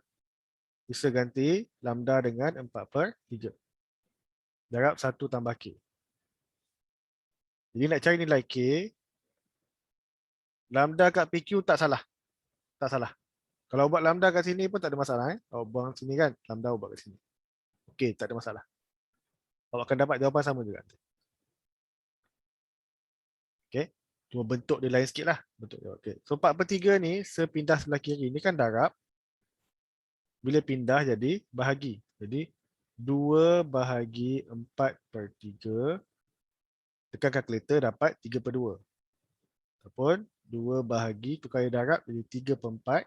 Bisa ganti lambda dengan 4/3. Darab 1 tambah K. Jadi nak cari nilai K, lambda kat PQ tak salah. Tak salah. Kalau buat lambda kat sini pun tak ada masalah. Kalau buang sini kan, lambda buat kat sini. Okey, tak ada masalah. Awak akan dapat jawapan sama juga. Okey. Cuma bentuk dia lain sikit lah. Bentuk dia. Okay. So 4/3 ni, sepindah sebelah kiri ni kan darab. Bila pindah jadi bahagi. Jadi 2 bahagi 4/3. Tekan kalkulator dapat 3/2. Ataupun 2 bahagi tukar darab jadi 3/4.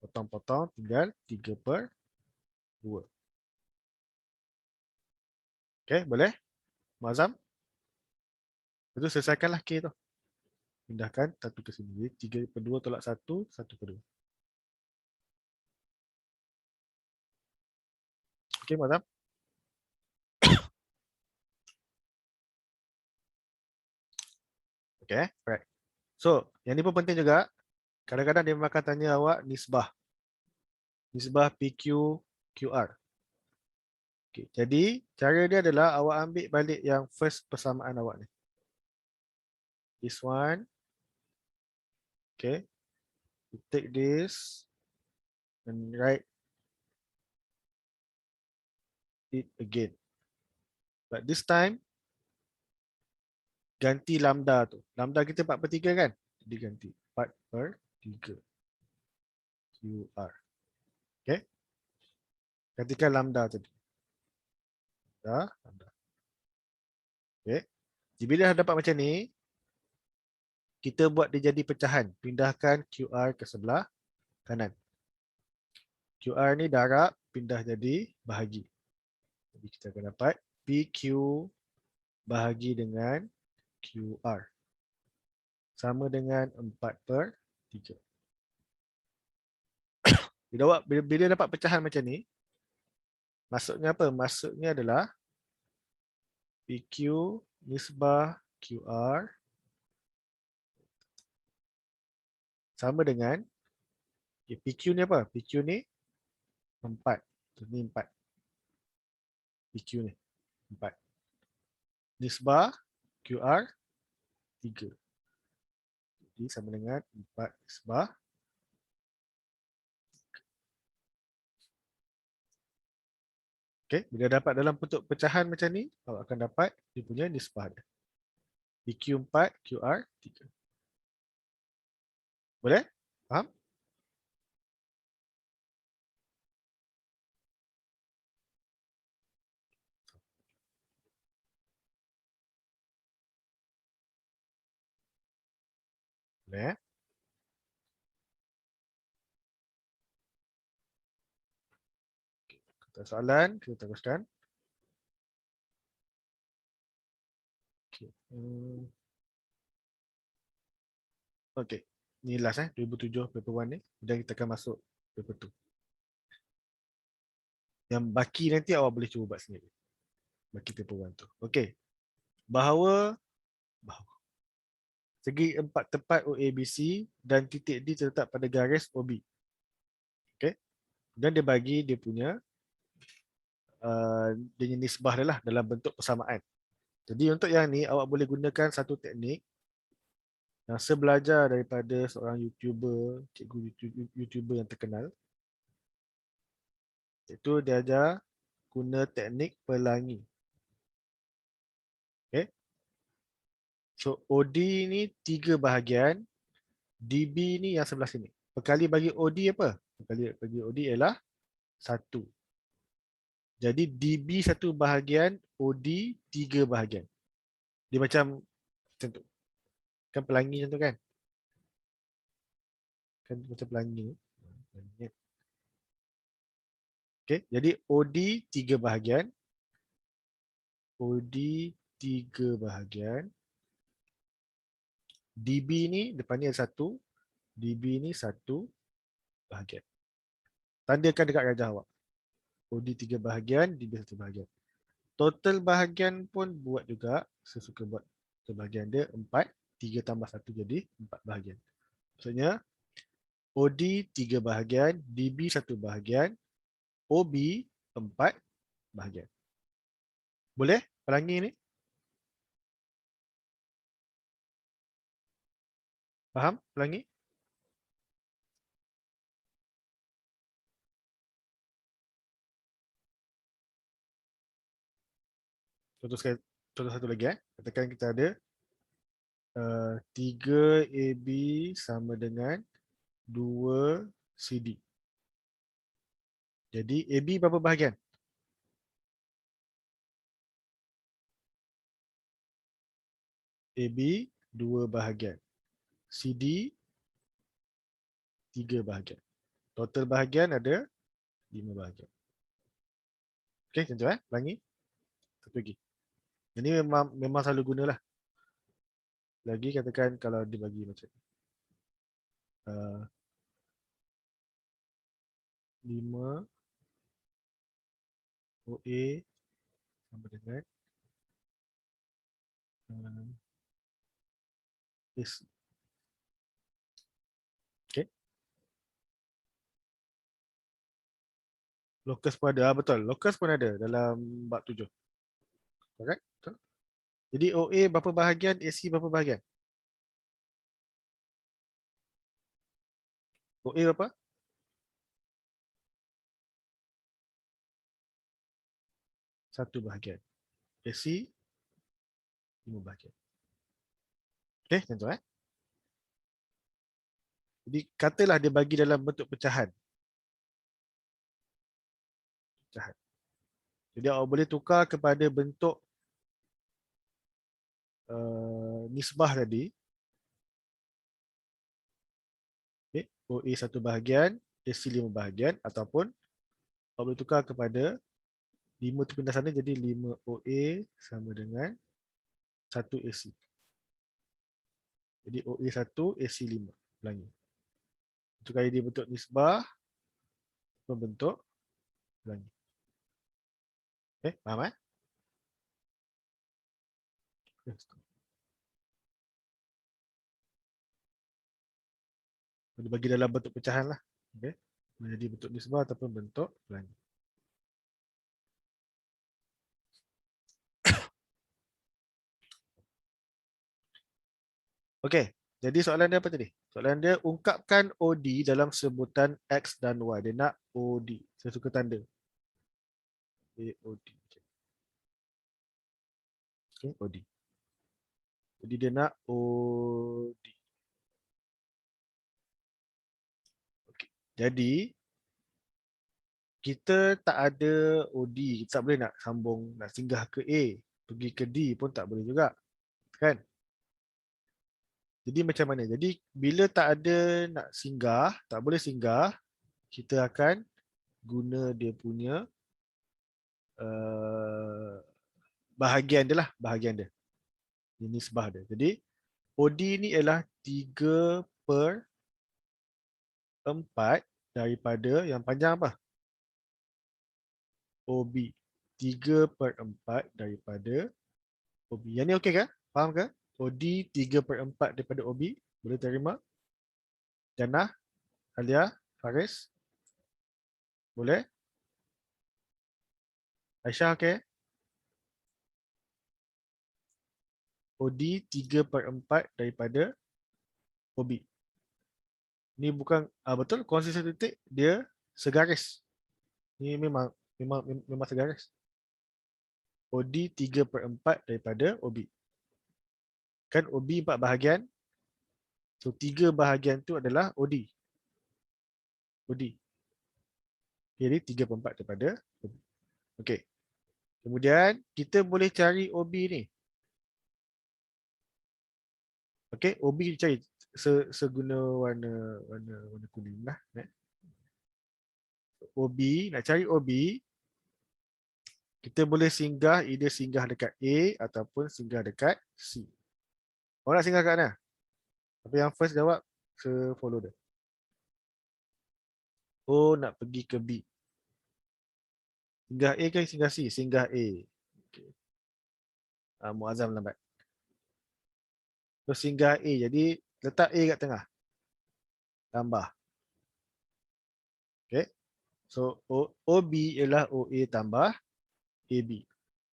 Potong-potong tinggal 3/2. Okey, boleh? Mazam? Lepas tu selesaikanlah K tu. Pindahkan satu ke sini. 3/2 tolak 1, 1/2. Okey, Mazam? Okey, right. So, yang ni pun penting juga. Kadang-kadang dia akan tanya awak nisbah. Nisbah PQ QR. Okay. Jadi, cara dia adalah awak ambil balik yang first persamaan awak ni. This one. Okay. You take this and write it again. But this time, ganti lambda tu. Lambda kita 4/3 kan? Jadi ganti 4/3 QR. Okay. Gantikan lambda tadi. Lambda. Okay. Jadi bila dah dapat macam ni, kita buat dia jadi pecahan. Pindahkan QR ke sebelah kanan. QR ni darab, pindah jadi bahagi. Jadi kita akan dapat PQ bahagi dengan QR. Sama dengan 4/3. Bila dapat pecahan macam ni, maksudnya apa? Maksudnya adalah PQ nisbah QR sama dengan, PQ ni apa? PQ ni 4. Ini 4. PQ ni 4. Nisbah QR 3. D sama dengan 4 nisbah. Okay, bila dapat dalam bentuk pecahan macam ni, awak akan dapat dia punya nisbah dia. PQ4, QR3. Boleh? Faham? Boleh? Kita soalan, kita teruskan. Okay. Okay. Ni last 2007 paper 1 ni. Dan kita akan masuk paper 2. Yang baki nanti awak boleh cuba buat sendiri. Baki paper 1 tu. Okay. Bahawa segi empat tepat OABC dan titik D terletak pada garis OB. Okay. Dan dia bagi dia punya dia punya nisbah dia lah dalam bentuk persamaan. Jadi untuk yang ni awak boleh gunakan satu teknik yang saya belajar daripada seorang YouTuber, cikgu YouTuber yang terkenal. Iaitu dia ajar guna teknik pelangi. Okay. So OD ni 3 bahagian, DB ni yang sebelah sini. Perkali bagi OD apa? Perkali bagi OD ialah 1. Jadi DB 1 bahagian, OD 3 bahagian. Dia macam tu. Kan pelangi macam tu kan? Kan macam pelangi. Okay, jadi OD 3 bahagian. OD 3 bahagian. DB ni depan ni ada 1. DB ni 1 bahagian. Tandakan dekat gajah awak. OD 3 bahagian, DB 1 bahagian. Total bahagian pun buat juga. Saya suka buat total bahagian dia 4. 3 tambah 1 jadi 4 bahagian. Maksudnya OD 3 bahagian, DB 1 bahagian, OB 4 bahagian. Boleh pelangi ni? Faham pelangi? Contoh satu lagi. Katakan kita ada 3AB sama dengan 2 CD. Jadi AB berapa bahagian? AB 2 bahagian. CD 3 bahagian. Total bahagian ada 5 bahagian. Okey, contoh pelangi. Satu lagi. Ini memang selalu gunalah. Lagi katakan kalau dibagi macam 5 OA sama dengan AC. Okay. Locus pun ada. Betul. Locus pun ada dalam bab 7. Correct? Betul. Jadi OA berapa bahagian, AC berapa bahagian? OA berapa? 1 bahagian. AC 5 bahagian. Okay, contoh Jadi katalah dia bagi dalam bentuk pecahan. Pecahan. Jadi awak boleh tukar kepada bentuk nisbah tadi. Okay. OA 1 bahagian, AC 5 bahagian, ataupun awak boleh tukar kepada 5 tu pindah sana jadi 5 OA sama dengan 1 AC. Jadi OA 1, AC 5. Ulangi. Untuk kali dia bentuk nisbah, membentuk ulangi. Okay, faham Dia bagi dalam bentuk pecahan lah. Okay. Menjadi bentuk nisbah ataupun bentuk ulangi. Okay. Jadi soalan dia apa tadi? Soalan dia ungkapkan OD dalam sebutan X dan Y. Dia nak OD. Saya suka tanda. AOD. Okay, OD. Jadi dia nak OD. Okay. Jadi kita tak ada OD. Kita tak boleh nak sambung, nak singgah ke A. Pergi ke D pun tak boleh juga. Kan? Jadi macam mana? Jadi bila tak ada nak singgah, tak boleh singgah, kita akan guna dia punya bahagian dia lah. Bahagian dia. Ini sebah dia. Jadi OD ni ialah 3 per 4 daripada yang panjang apa? OB. 3 per 4 daripada OB. Yang ni okey ke? Faham ke? OD 3 per 4 daripada OB. Boleh terima? Jannah, Alia, Faris. Boleh? Aisyah okey? OD 3 per 4 daripada OB. Ni bukan betul kongsi satu titik dia segaris. Ni memang segaris. OD 3 per 4 daripada OB. Kan OB 4 bahagian. So 3 bahagian tu adalah OD. OD. Jadi 3 per 4 daripada OB. Okey. Kemudian kita boleh cari OB ni. Okey, OB cari seguna warna kuning lah. OB, nak cari OB, kita boleh singgah, either singgah dekat A ataupun singgah dekat C. Orang nak singgah kat mana? Tapi yang first jawab, follow dia. Oh, nak pergi ke B. Singgah A ke singgah C? Singgah A. Okay. Muazzam lambat. So singgah A, jadi letak A kat tengah. Tambah. Okay. So OB ialah OA tambah AB.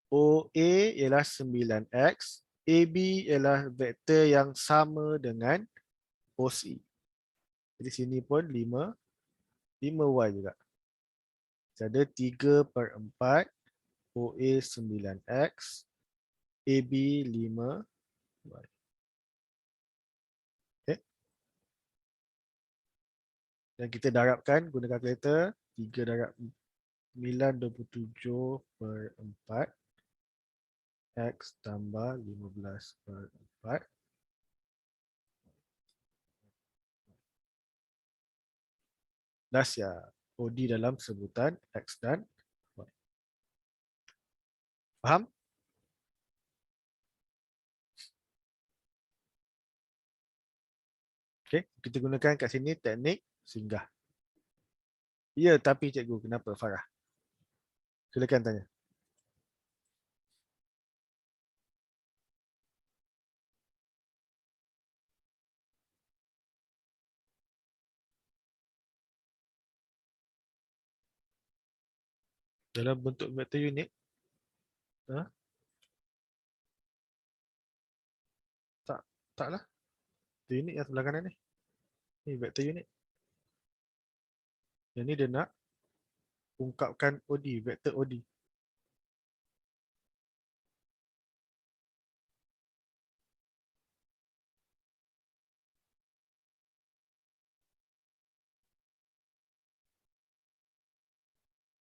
OA ialah 9X. AB ialah vektor yang sama dengan OC. Jadi sini pun 5Y juga. Jadi ada 3 per 4. OA 9X. AB 5Y. Okay. Dan kita darabkan guna kalkulator. 3 darab 927 per 4. X tambah 15 per 4. Dahsyat. OD dalam sebutan X dan Y. Faham? Okay. Kita gunakan kat sini teknik singgah. Ya, tapi cikgu, kenapa Farah? Silakan tanya. Dalam bentuk vektor unit, tak, taklah. Vektor unit yang sebelah kanan ni. Ni vektor unit. Yang ni dia nak ungkapkan OD, vektor OD.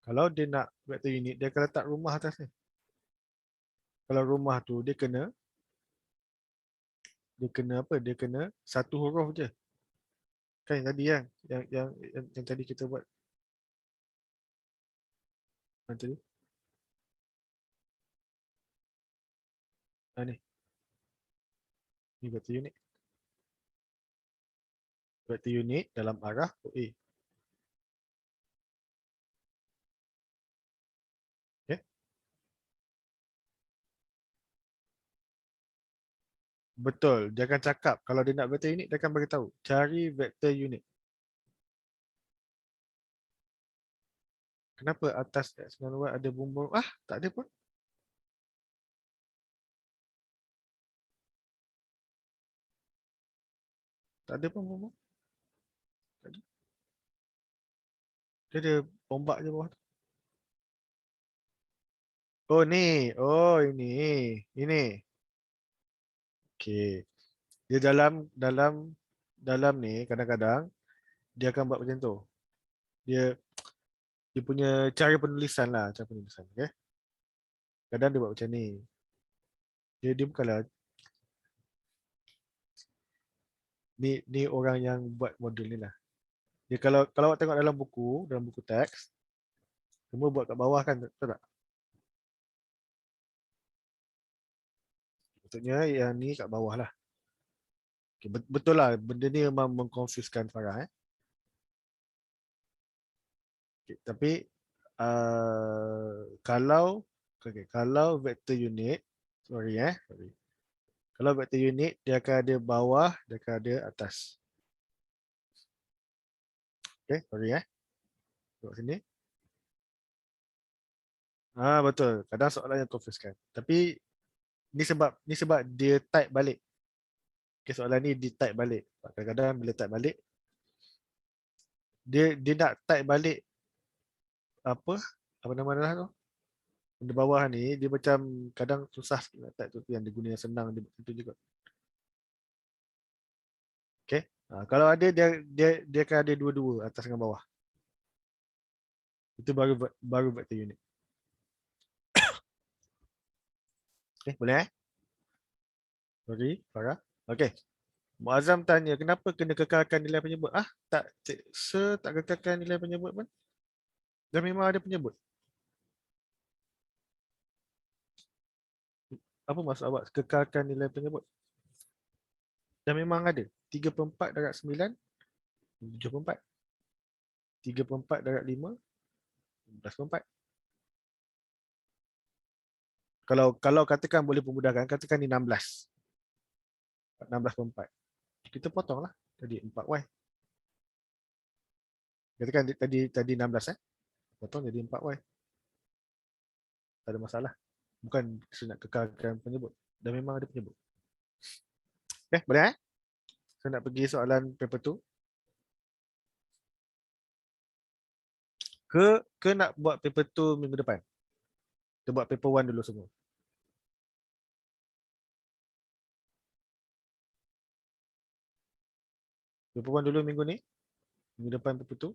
Kalau dia nak vektor unit, dia akan letak rumah atas ni. Kalau rumah tu dia kena apa? Dia kena satu huruf je. Kan yang tadi yang tadi kita buat. Yang tadi. Ni. Ni vektor unit. Vektor unit dalam arah OA. Okay. Betul. Dia akan cakap. Kalau dia nak vektor unit, dia akan beritahu. Cari vektor unit. Kenapa atas X dan Y ada bumbung? Tak ada pun. Tak ada pun. Tak ada. Dia ada ombak je bawah tu. Oh ni. Oh ini. Ini. Okey. Dia dalam ni kadang-kadang dia akan buat macam tu. Dia dia punya cara penulisan lah, cara penulisan. Okay? Kadang dia buat macam ni. Dia bukanlah ni orang yang buat model ni lah. Dia kalau awak tengok dalam buku teks, semua buat kat bawah kan, betul tak? Maksudnya yang ni kat bawah lah. Okay, betul lah, benda ni memang mengkonfuskan Farah. Okay, tapi kalau vector unit, sorry. Kalau vector unit dia akan ada bawah, dia akan ada atas. Okay, sorry tengok sini. Betul. Kadang soalan yang confuse kan. Tapi ni sebab dia type balik. Okay, soalan ni di type balik. Kadang-kadang bila type balik, dia nak type balik apa nama dah tu? Di bawah ni dia macam kadang susah nak type tu, yang dia guna yang senang dia itu juga. Okay. Kalau ada dia akan ada dua-dua atas dengan bawah. Itu baru vector unit. Okay, boleh Sorry, Farah. Okay. Muazzam tanya, kenapa kena kekalkan nilai penyebut? Tak, tak kekalkan nilai penyebut pun. Dah memang ada penyebut. Apa maksud awak kekalkan nilai penyebut? Dah memang ada. 3/4 darab 9, 7/4. 3/4 darab 5, 11/4. Kalau katakan boleh pemudahkan, katakan ni 16. 16/4. Kita potonglah. Tadi 4Y. Katakan tadi 16 Potong jadi 4Y. Tak ada masalah. Bukan saya nak kekalkan penyebut. Dah memang ada penyebut. Okay, boleh Saya nak pergi soalan paper 2. Ke nak buat paper 2 minggu depan? Kita buat paper 1 dulu semua. Paper 1 dulu minggu ni. Minggu depan paper 2.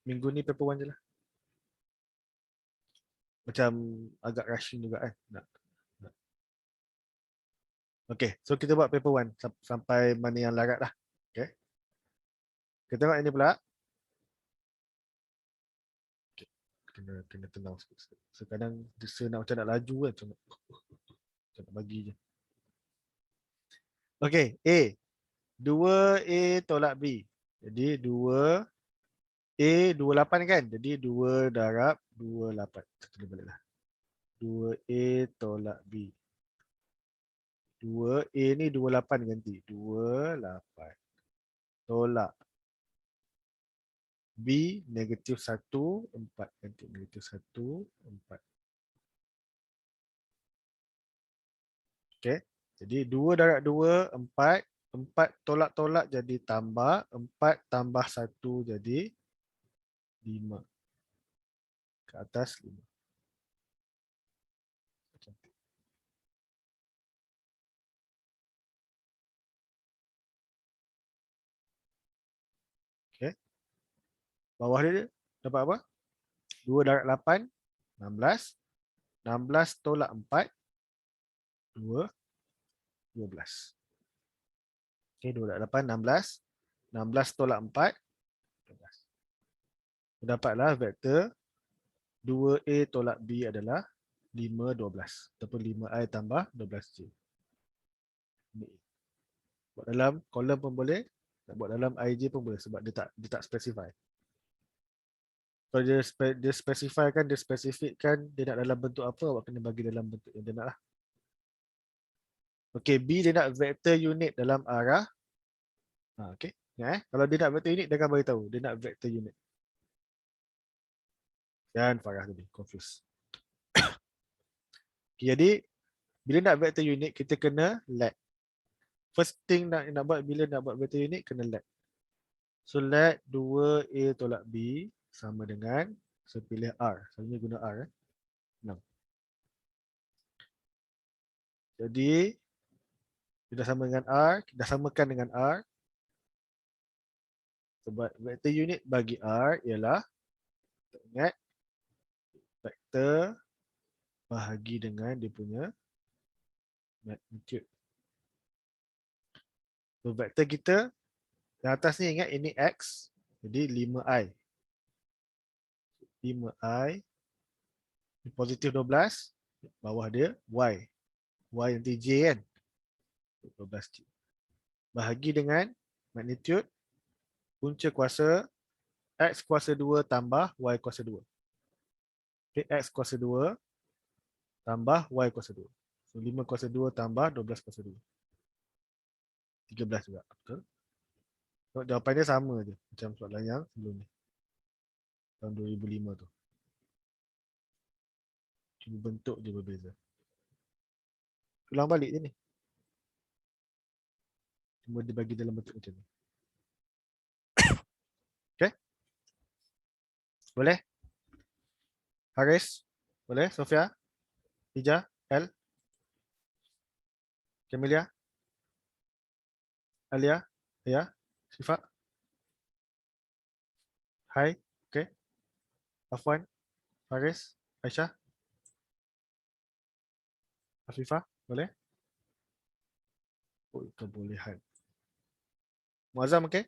Minggu ni paper 1 je lah. Macam agak rushing juga kan. Okay, so kita buat paper 1 sampai mana yang larat lah. Okay. Kita tengok ini pula. Okay. Kena tenang sikit. Kadang dia nak macam nak laju kan. Macam nak bagi je. Okay, A. 2A tolak B. Jadi 2A 28 kan. Jadi 2 darab 28. Kita balik lah. 2A tolak B. 2A ni 28 ganti. 28. Tolak. B negatif 1, 4 ganti negatif 1, 4. Okay. Jadi 2 darab 2, 4. 4 tolak-tolak jadi tambah. 4 tambah 1 jadi 5. Ke atas 5. Okay. Bawah dia dapat apa? 2 darab 8, 16. 16 tolak 4, 2, 12. Okay, 2 darab 8, 16. 16 tolak 4, 12. Dapatlah vektor 2A tolak B adalah 5, 12. Ataupun 5I tambah 12J. Buat dalam kolom pun boleh. Nak buat dalam IJ pun boleh sebab dia tak specify. Kalau dia specify kan, dia spesifikkan dia nak dalam bentuk apa, awak kena bagi dalam bentuk yang dia nak lah. Okay, B dia nak vektor unit dalam arah. Okay. Kalau dia nak vektor unit, dia akan beritahu. Dia nak vektor unit. Dan Farah tadi, confuse. Okay, jadi, bila nak vektor unit, kita kena let. first thing nak buat bila nak buat vector unit kena let. So let 2A tolak B sama dengan, so pilih R. Selalunya guna R. 6. Jadi kita sama dengan R, kita samakan dengan R. Sebab vector unit bagi R ialah, ingat, vector bahagi dengan dia punya magnitude. So vector kita yang atas ni, ingat ini X, jadi 5I. 5I positif 12, bawah dia Y. Y nanti J kan. 12J. Bahagi dengan magnitude punca kuasa X kuasa 2 tambah Y kuasa 2. Okay, X kuasa 2 tambah Y kuasa 2. So 5 kuasa 2 tambah 12 kuasa 2. 13 juga. Betul? So, jawapannya sama je macam soalan yang sebelum ni. Tahun 2005 tu. Cuma bentuk je berbeza. Ulang balik je ni. Cuma dia bagi dalam bentuk macam ni. Okay? Boleh? Haris? Boleh? Sofia? Ija? L? Camelia? Alia? Ya? Syifa? Hai? Okay? Afwan? Haris? Aisyah? Afifah? Boleh? Oh, kebolehan. Muazzam, okay?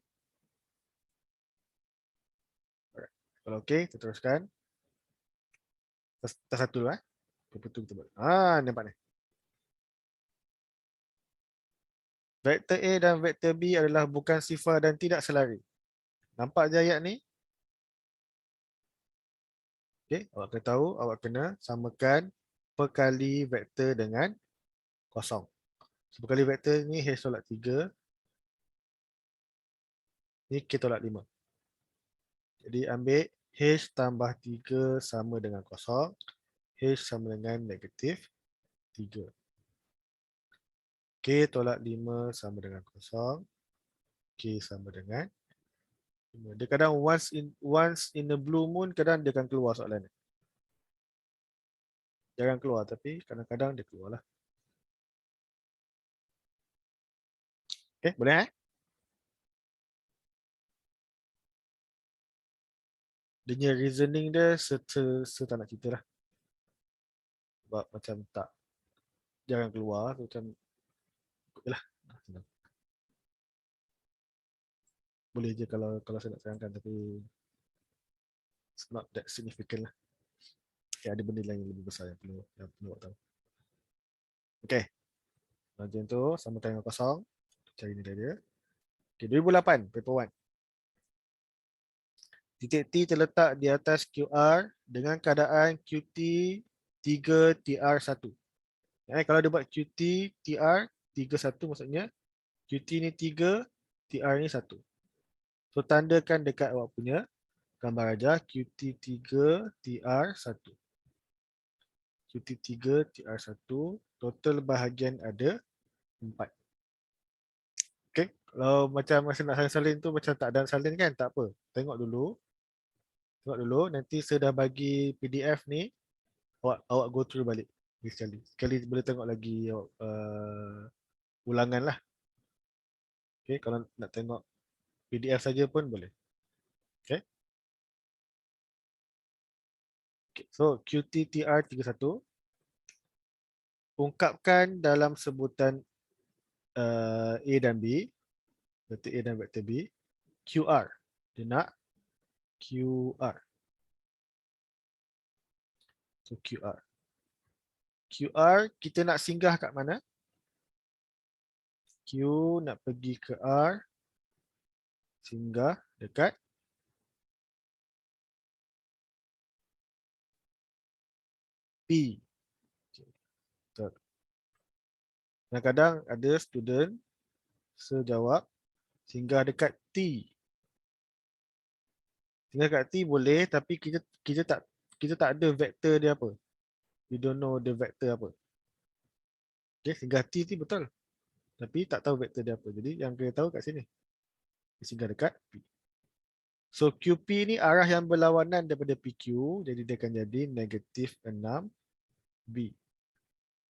Alright. Kalau okay, kita teruskan. Tas satu dulu, Betul kita buat. Nampak ni. Vektor A dan vektor B adalah bukan sifar dan tidak selari. Nampak je ayat ni? Okay, awak kena tahu, awak kena samakan perkali vektor dengan kosong. So, perkali vektor ni H tolak 3. Ni K tolak 5. Jadi ambil H tambah 3 sama dengan kosong. H sama dengan negatif 3. K tolak 5 sama dengan kosong. K sama dengan 5. Dia kadang once in a blue moon, kadang dia akan keluar soalan ni. Jarang keluar, tapi kadang-kadang dia keluar lah. Okay, boleh Dia punya reasoning dia tak nak cerita lah. Sebab macam tak, jarang keluar, macam ikutlah. Boleh je kalau saya nak sayangkan, tapi it's not that significant lah. Okay, ada benda lain yang lebih besar yang perlu awak tahu. Okay. Macam tu, sama dengan kosong. Cari nilai dia. Okay, 2008, paper 1. Titik T terletak di atas QR dengan keadaan QT 3 TR1. Kalau dia buat QT TR 31, maksudnya QT ni 3, TR ni 1. So tandakan dekat awak punya gambar aja QT 3 TR1. QT 3 TR1, total bahagian ada 4. Okay, kalau macam masa nak salin tu macam tak ada salin kan, tak apa. Tengok dulu, nanti saya dah bagi PDF ni, awak go through balik sekali boleh tengok lagi ulangan lah. Okay, kalau nak tengok PDF saja pun boleh. Okay. So QTTR31, ungkapkan dalam sebutan A dan B, vektor A dan vektor B, QR. Dia nak QR. So QR. QR kita nak singgah kat mana? Q nak pergi ke R, singgah dekat P. Kadang-kadang ada student sejawab singgah dekat T. Singgah dekat T boleh, tapi kita tak ada vektor dia apa. We don't know the vector apa. Okay, singgah T betul. Tapi tak tahu vektor dia apa. Jadi yang kita tahu kat sini. Singgah dekat P. So QP ni arah yang berlawanan daripada PQ. Jadi dia akan jadi negatif 6B.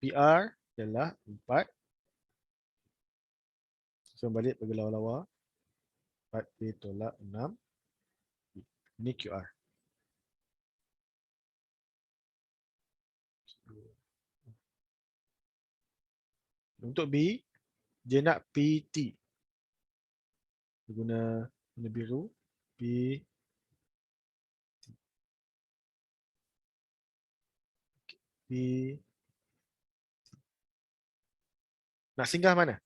PR ialah 4. So balik bagi lawa-lawa. 4B tolak 6. Ini QR. Untuk B, dia nak PT. Dia guna biru. P. P. Nak singgah mana?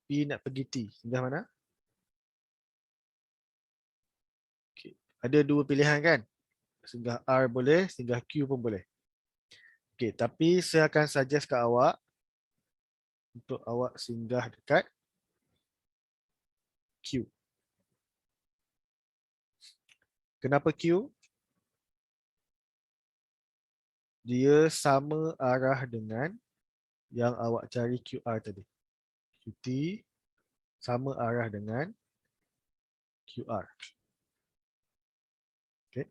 P nak pergi T. Singgah mana? Okay. Ada dua pilihan kan? Singgah R boleh, singgah Q pun boleh. Okay, tapi saya akan suggest ke awak untuk awak singgah dekat Q. Kenapa Q? Dia sama arah dengan yang awak cari QR tadi. QT sama arah dengan QR. Okay.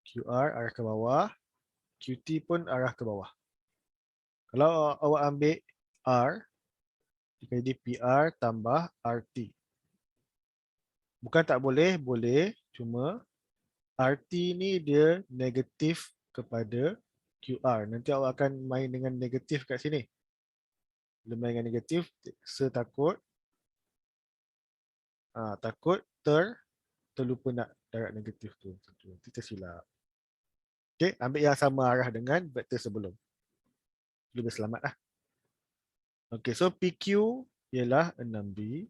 QR arah ke bawah, QT pun arah ke bawah. Kalau awak ambil R, jadi PR tambah RT. Bukan tak boleh, boleh. Cuma RT ni dia negatif kepada QR. Nanti awak akan main dengan negatif kat sini. Bila main dengan negatif, setakut takut terlupa nak darab negatif tu. Nanti tersilap. Okay, ambil yang sama arah dengan vektor sebelum. Lebih selamat lah. Okay, so PQ ialah 6B.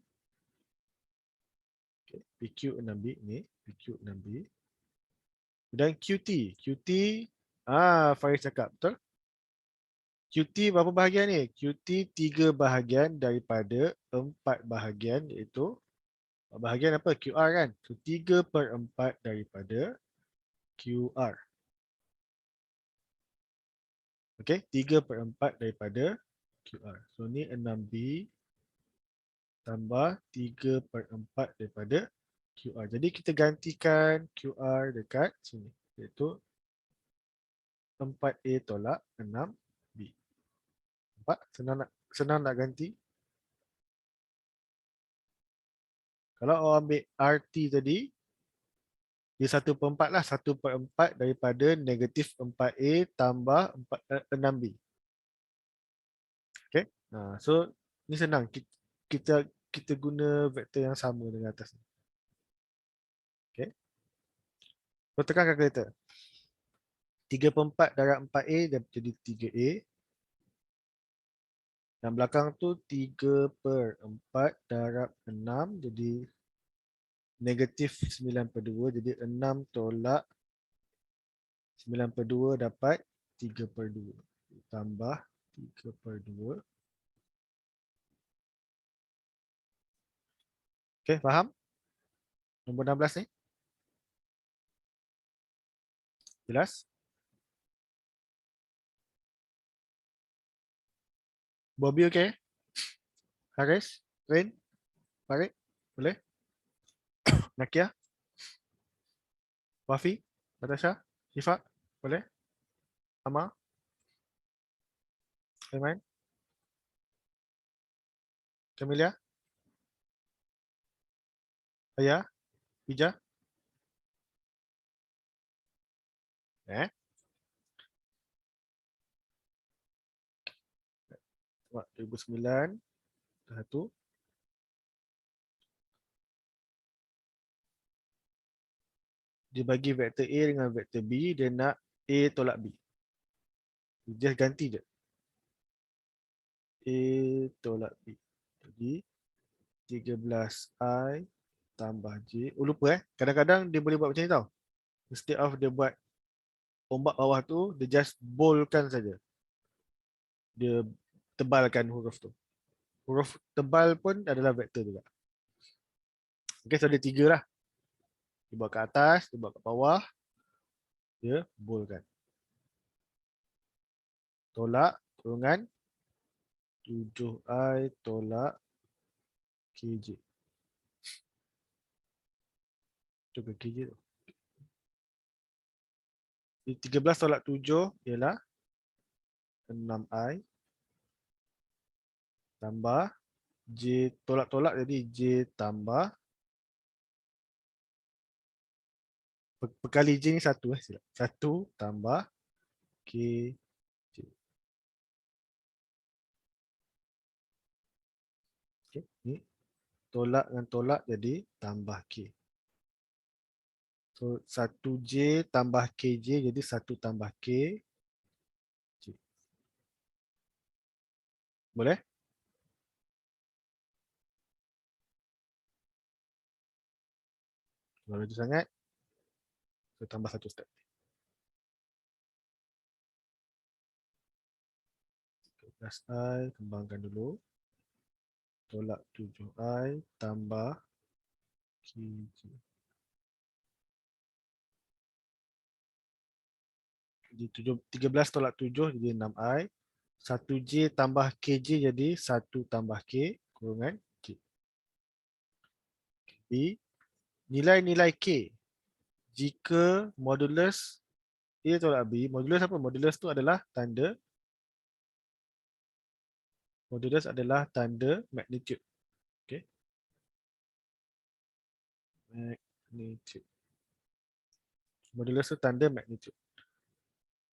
Okay, PQ 6B ni. PQ 6B. Dan QT. QT, Faris cakap, betul? QT berapa bahagian ni? QT 3 bahagian daripada 4 bahagian, iaitu bahagian apa? QR kan? So 3/4 daripada QR. Okay, 3/4 daripada QR. So ni 6B tambah 3/4 daripada QR. Jadi kita gantikan QR dekat sini. Iaitu 4A tolak 6B. Nampak? Senang nak ganti. Kalau awak ambil RT tadi, dia 1/4 lah. 1/4 daripada negatif 4A tambah 6B. Okay. So, ni senang. Kita guna vektor yang sama dengan atas ni. Okay. So, tekan kalkulator. 3/4 darab 4A dia jadi 3A. Yang belakang tu 3/4 darab 6 jadi negatif 9/2. Jadi 6 tolak 9/2 dapat 3/2. Tambah 3/2. Okay, faham? Nombor 16 ni? Jelas? Bobby okay? Haris? Rain? Farid? Boleh? Nakia? Wafi? Natasha? Syifa? Boleh? Ama? Aiman? Camelia? Ayah? Ija? Eh? 2009. Satu. Dia bagi vektor A dengan vektor B. Dia nak A tolak B. Dia ganti je. A tolak B. Jadi 13I tambah J. Oh lupa Kadang-kadang dia boleh buat macam ni tau. Instead of dia buat ombak bawah tu, dia just boldkan saja. Dia tebalkan huruf tu. Huruf tebal pun adalah vektor juga. Okay, so ada 3 lah. Dia buat ke atas, dia buat ke bawah, dia boldkan. tolak kurungan 7I tolak KJ. Itu ke KJ tu. Jadi 13 tolak 7 ialah 6I tambah J tolak-tolak jadi J tambah perkali J ni 1 silap. 1 tambah KJ. Okay. Ni tolak dengan tolak jadi tambah K. So 1J tambah KJ jadi 1 tambah KJ. Boleh? Kalau laju sangat, saya tambah 1 step. 13I, kembangkan dulu. Tolak 7I tambah KJ. Jadi 13 tolak 7 jadi 6I. 1J tambah KJ jadi 1 tambah K kurungan J. Jadi nilai-nilai K jika modulus A tolak B, modulus apa? Modulus adalah tanda magnitude. Okay. Magnitude. Modulus itu tanda magnitude.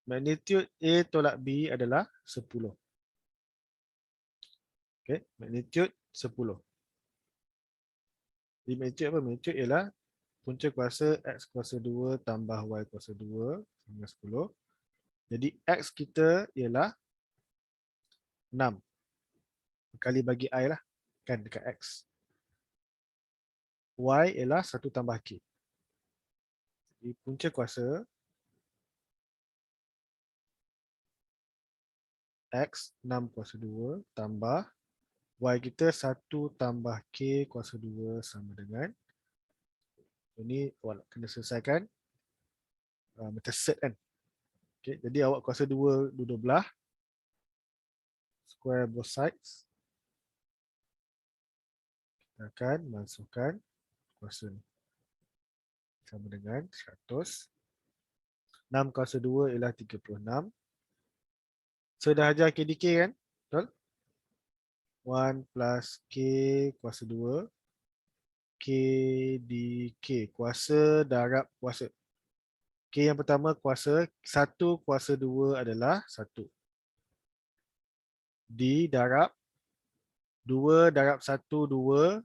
Magnitude A tolak B adalah 10. Okay. Magnitude 10. Jadi magnitude apa? Magnitude ialah punca kuasa X kuasa 2 tambah Y kuasa 2 sama 10. Jadi X kita ialah 6. Kali bagi I lah. Kan dekat X. Y ialah 1 tambah K. Jadi punca kuasa X 6 kuasa 2 tambah Y kita 1 tambah K kuasa 2 sama dengan. Ini awak kena selesaikan method set kan. Okay, jadi awak kuasa 2 dua belah. Square both sides. Kita akan masukkan kuasa ni. Sama dengan 100. 6 kuasa 2 ialah 36. So dah ajar KDK kan? Betul? 1 plus K kuasa 2. KDK. Kuasa darab kuasa. K yang pertama kuasa. 1 kuasa 2 adalah 1. D darab 2 darab 1, 2.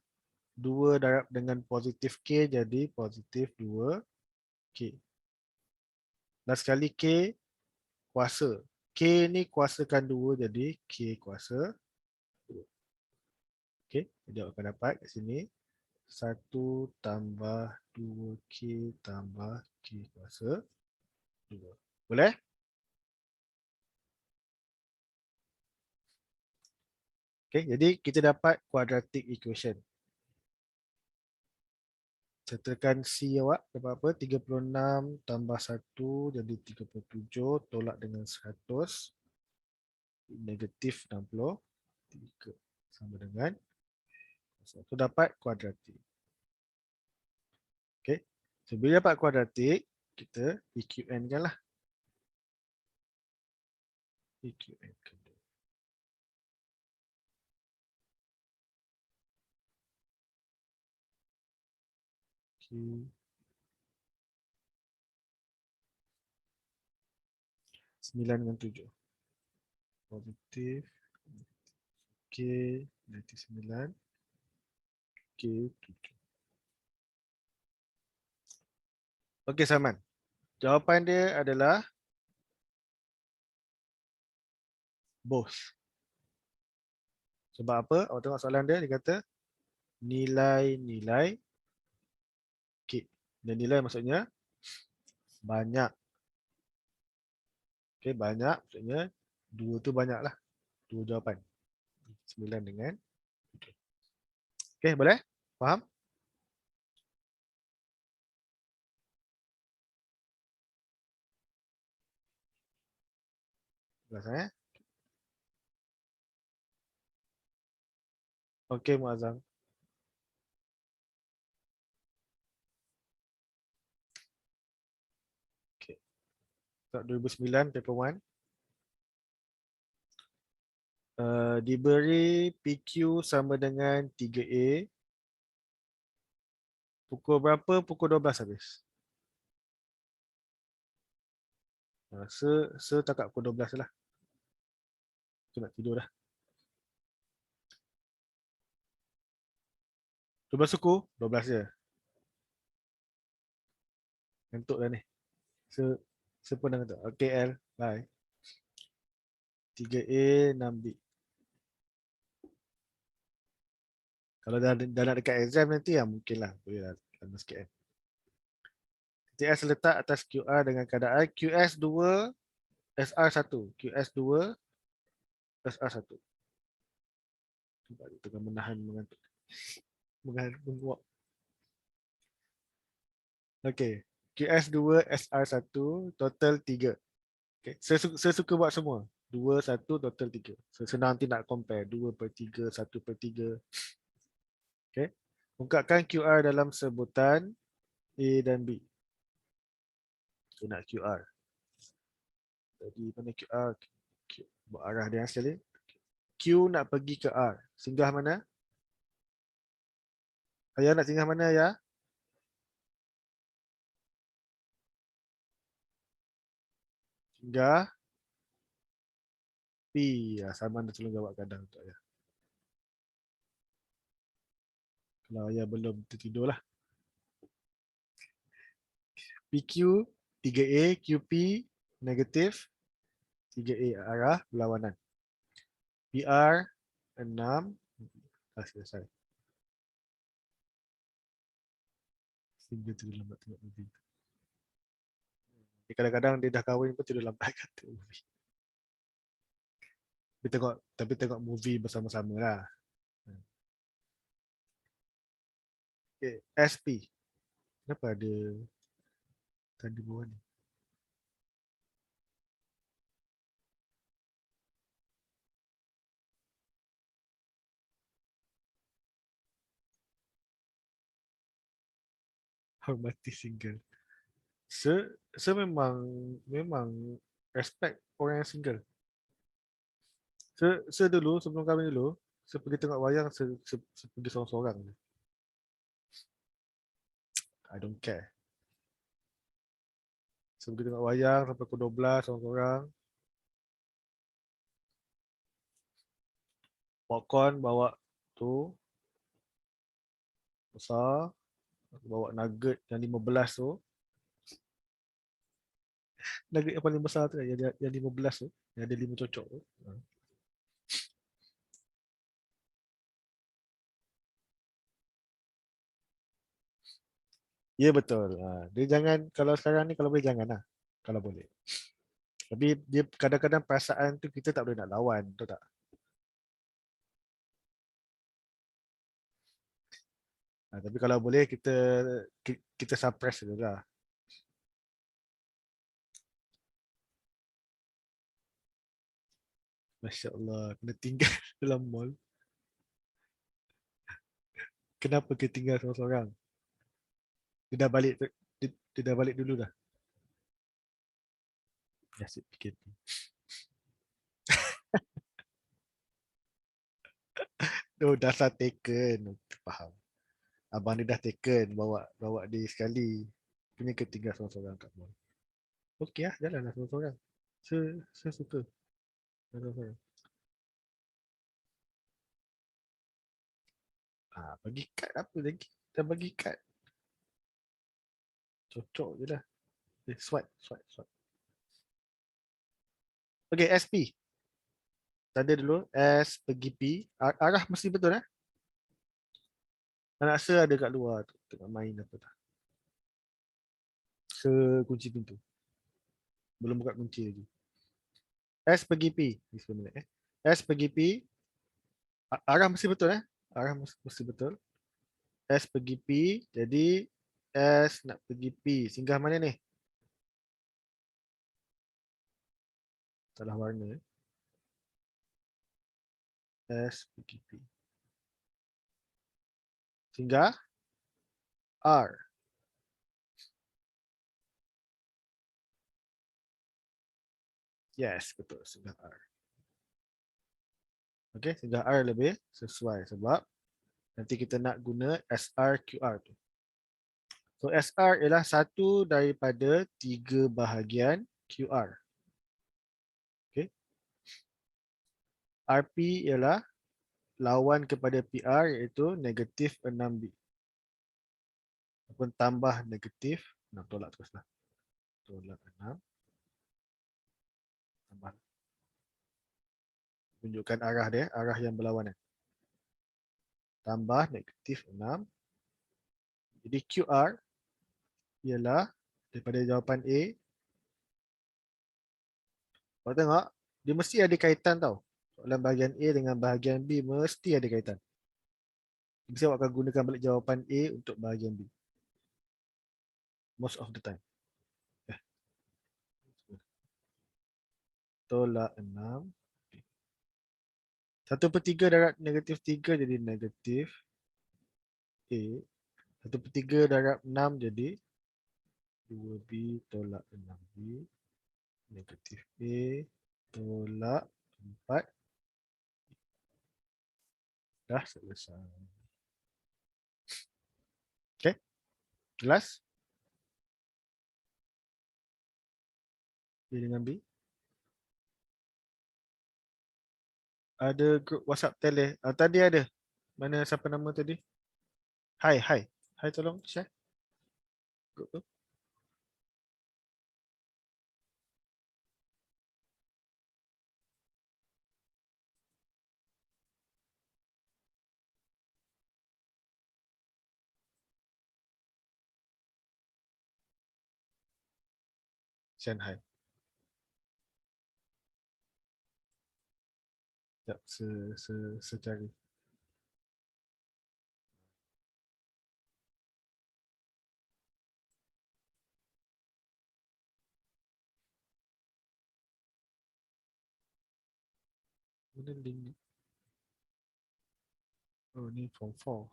2 darab dengan positif K jadi positif 2K. Dan sekali K kuasa. K ni kuasakan 2 jadi K kuasa 2. Okay, jadi awak akan dapat kat sini 1 tambah 2K tambah K kuasa 2. Boleh? Okay, jadi kita dapat quadratic equation. Setelkan C awak dapat apa? 36 tambah 1 jadi 37 tolak dengan 100. Negatif 63 sama dengan 1. Dapat kuadratik. Okay. So, bila dapat kuadratik, kita EQN kan lah. EQN kan. Okay. 9 dengan 7. Positif. K, negatif 9. K, 7. Okey, Saman. Jawapan dia adalah both. Sebab apa? Awak tengok soalan dia, dia kata nilai-nilai K. Dan nilai maksudnya banyak. Okey, banyak maksudnya 2 tu banyak lah. 2 jawapan. 9 dengan 7. Okey, boleh? Faham? Jelas eh? Okey Muazzam. Okey. Tahun 2009 paper 1. Diberi PQ sama dengan 3A. Pukul berapa? Pukul 12 habis. Setakat pukul 12 lah. Aku nak tidur dah. 12 suku? 12 je. Ngantuk dah ni. Se Siapa dah ngantuk? Okay L. Bye. 3A 6B. Kalau dah nak dekat exam nanti ya mungkin lah. Boleh lah. Lama sikit kan. TS letak atas QR dengan keadaan QS2 SR1. QS2 SR1. Nampak dia tengah menahan mengantuk. Menguap. Okay. QS2 SR1 total 3. Okay. Saya suka buat semua. 2, 1, total 3. So, senang nanti nak compare. 2 per 3, 1 per 3. Okay. Ungkapkan QR dalam sebutan A dan B. So, nak QR. Jadi, mana QR? Buat arah dia sekali. Q nak pergi ke R. Singgah mana? Ayah nak singgah mana ya? Singgah P. Ya, sama ada tolong jawab kadang untuk ayah. Kalau ayah belum tertidur lah. PQ 3A, QP negatif 3A arah berlawanan. PR 6. Dah selesai. Sehingga tidur lambat tengok movie. Kadang-kadang dia dah kahwin pun tidur lambat kat tengok movie. Tapi tengok movie bersama-sama lah. Okay. SP. Kenapa ada tanda bawah ni? Hormati single. Saya memang respect orang yang single. Saya dulu sebelum kahwin dulu, saya pergi tengok wayang, saya pergi seorang-seorang. I don't care. Saya pergi tengok wayang sampai pukul 12 seorang-seorang. Popcorn bawa tu besar, bawa nugget yang 15 tu. Nugget yang paling besar tu yang 15 tu, yang ada 5 cocok tu. Ya betul. Dia jangan, kalau sekarang ni kalau boleh jangan lah. Kalau boleh. Tapi dia kadang-kadang perasaan tu kita tak boleh nak lawan, betul tak? Tapi kalau boleh kita suppress dulu lah. Masya Allah, kena tinggal dalam mall. Kenapa kita tinggal seorang-seorang? Dia dah balik, dia dah balik dulu dah. Nasib PKP. Oh, dasar taken. Faham. Abang dia dah taken, bawa bawa dia sekali. Punya ketinggal seorang-seorang kat mall. Okey lah, jalanlah seorang-seorang. Saya suka. Seorang-seorang. Bagi kad apa lagi? Kita bagi kad. Cocok je lah. Swipe. Okay, SP. Tanda dulu. S pergi P. Arah mesti betul eh? Anak saya ada kat luar tu. Tengah main apa tak. Kunci pintu. Belum buka kunci lagi. S pergi P. S pergi P. Arah mesti betul eh? Arah mesti betul. S pergi P. Jadi S nak pergi P. Singgah mana ni? Salah warna. S pergi P. Singgah R. Yes, betul. Singgah R. Okey, singgah R lebih sesuai sebab nanti kita nak guna SR QR tu. So SR ialah satu daripada 3 bahagian QR. Okey. RP ialah lawan kepada PR iaitu negatif 6B. Ataupun tambah negatif 6, tolak teruslah. Tolak 6. Tambah. Tunjukkan arah dia, arah yang berlawanan. Tambah negatif 6. Jadi QR ialah daripada jawapan A. Kau tengok, dia mesti ada kaitan tau. Soalan bahagian A dengan bahagian B mesti ada kaitan. Mesti awak akan gunakan balik jawapan A untuk bahagian B. Most of the time. Tolak 6. 1/3 darab negatif 3 jadi negatif A. 1/3 darab 6 jadi 2B tolak 6B. Negatif A tolak 4. Dah selesai. Okay. Jelas? A dengan B. Ada grup WhatsApp tele. Tadi ada. Mana siapa nama tadi? Hai, hai. Hai, tolong share grup tu. Send hai. Sekejap, secari. Mana link ni? Oh, ni form 4.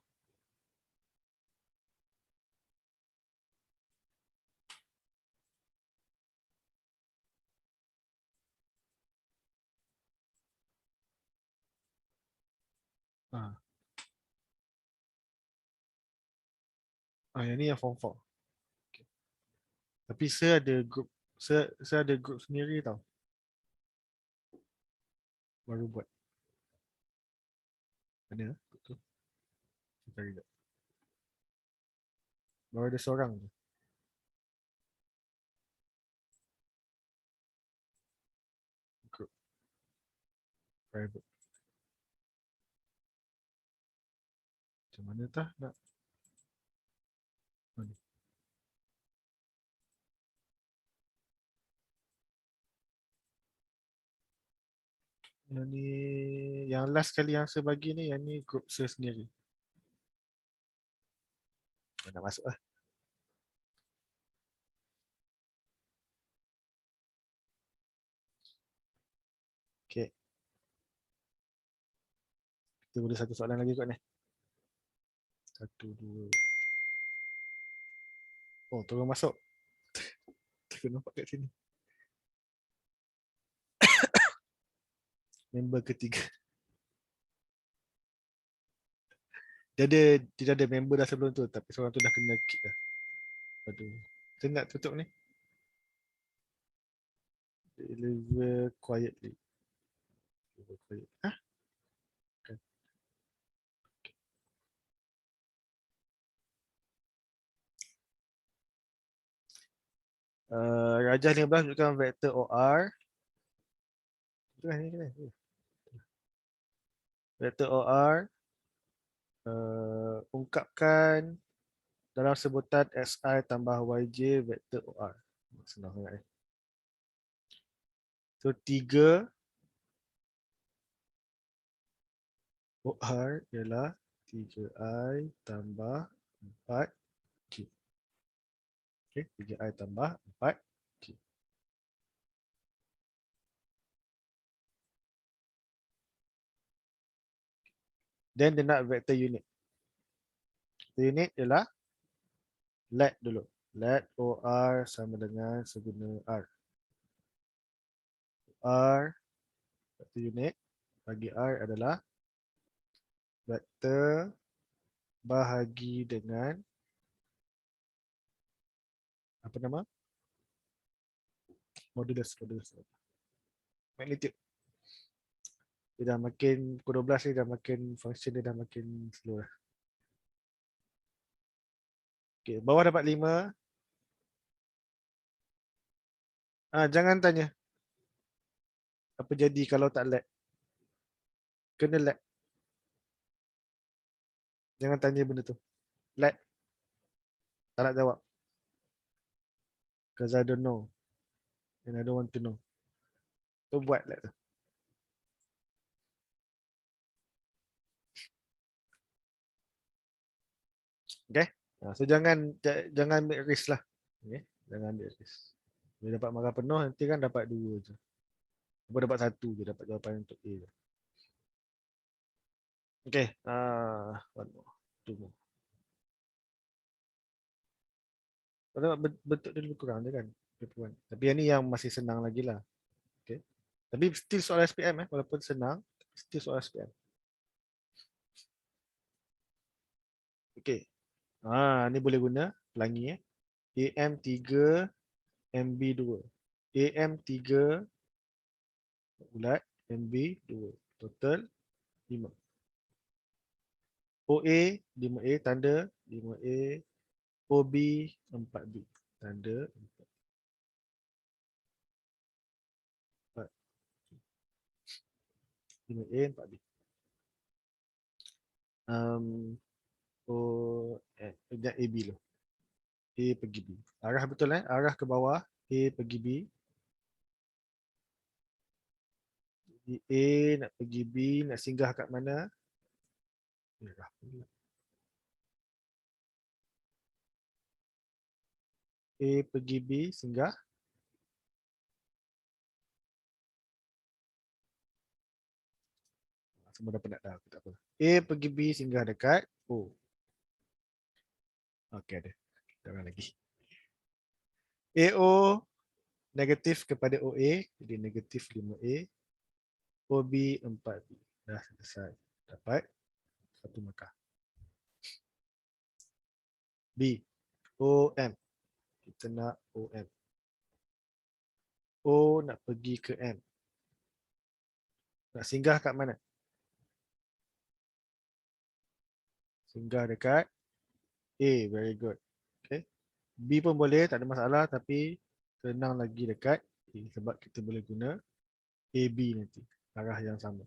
Ah, yang ni yang form 4. Okay. Tapi saya ada grup, saya ada grup sendiri tau. Baru buat. Mana? Betul. Saya cari tak. Baru ada seorang tu. Grup private. Macam mana tah nak? Mana? Yang ni, yang last kali yang saya bagi ni, yang ni grup saya sendiri. Nak masuk lah. Okay. Kita boleh satu soalan lagi kot ni. 1, 2. Oh, tolong masuk. Kita nampak kat sini. Member ketiga. Dia ada member dah sebelum tu, tapi seorang tu dah kena kick dah. Aduh. Saya nak tutup ni. Deliver quietly. Deliver quietly. Hah? Okay. Rajah 15 menunjukkan vektor OR. Itu kan ni kan. Vektor OR. Ungkapkan dalam sebutan SI tambah YJ vektor OR. Senang sangat. So 3 OR ialah 3I tambah 4J. Okay, 3I tambah 4J. Dan dia nak vektor unit. Satu unit ialah let dulu. Let OR sama dengan seguna R. R satu unit bagi R adalah vektor bahagi dengan apa nama? Modulus. Magnitude. Dia dah makin pukul 12 ni dah makin function dia dah makin slow lah. Okay, bawah dapat 5. Jangan tanya apa jadi kalau tak let. Kena let. Jangan tanya benda tu. Let. Tak nak jawab. Because I don't know. And I don't want to know. Tu buat let tu. Okay. So jangan ambil risk lah. Okay. Jangan ambil risk. Bila dapat markah penuh nanti kan dapat 2 je. Apa dapat 1 je dapat jawapan untuk A je. Okay. One more. Two more. Kalau bentuk dia lebih kurang je kan. Tapi yang ni yang masih senang lagi lah. Okay. Tapi still soal SPM walaupun senang, still soal SPM. Okay. Ni boleh guna pelangi AM3 MB2. AM3 bulat MB2. Total 5. OA 5A tanda 5A. OB 4B tanda 4. 5A 4B. AB lah. A pergi B. Arah betul arah ke bawah. A pergi B. Jadi A nak pergi B, nak singgah kat mana? Merah pula. A pergi B, singgah. Semua dah penat dah, tak apa. A pergi B, singgah dekat O. Okey ada. Kita ulang lagi. AO negatif kepada OA, jadi negatif 5A. OB 4B. Dah selesai. Dapat satu markah. B. OM. Kita nak OM. O nak pergi ke M. Nak singgah kat mana? Singgah dekat A. Very good. Okay. B pun boleh, tak ada masalah. Tapi senang lagi dekat A. Sebab kita boleh guna AB nanti. Arah yang sama.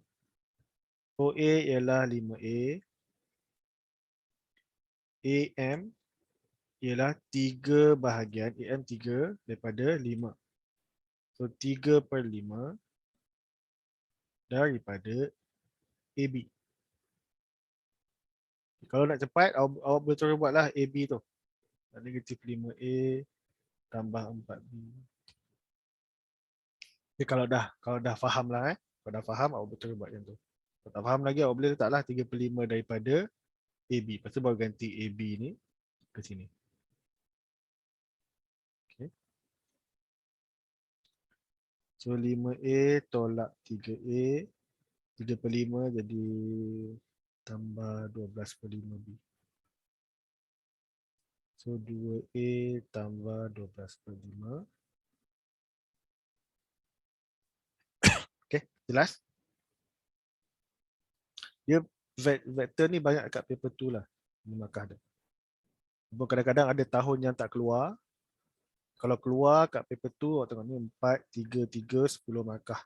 OA ialah 5A. AM ialah 3 bahagian. AM 3 daripada 5. So 3/5 daripada AB. Kalau nak cepat, awak boleh terus buatlah AB tu. Negatif 5A tambah 4B. Jadi kalau dah faham lah Kalau dah faham, awak betul buat yang tu. Kalau tak faham lagi, awak boleh letaklah 3/5 daripada AB. Lepas tu baru ganti AB ni ke sini. Okay. So 5A tolak 3A. 3/5 jadi tambah 12/5B. So 2A tambah 12/5. Okay, jelas? Dia vektor ni banyak kat paper tu lah. Markah dia. Kadang-kadang ada tahun yang tak keluar. Kalau keluar kat paper tu, awak tengok ni 4, 3, 3, 10 markah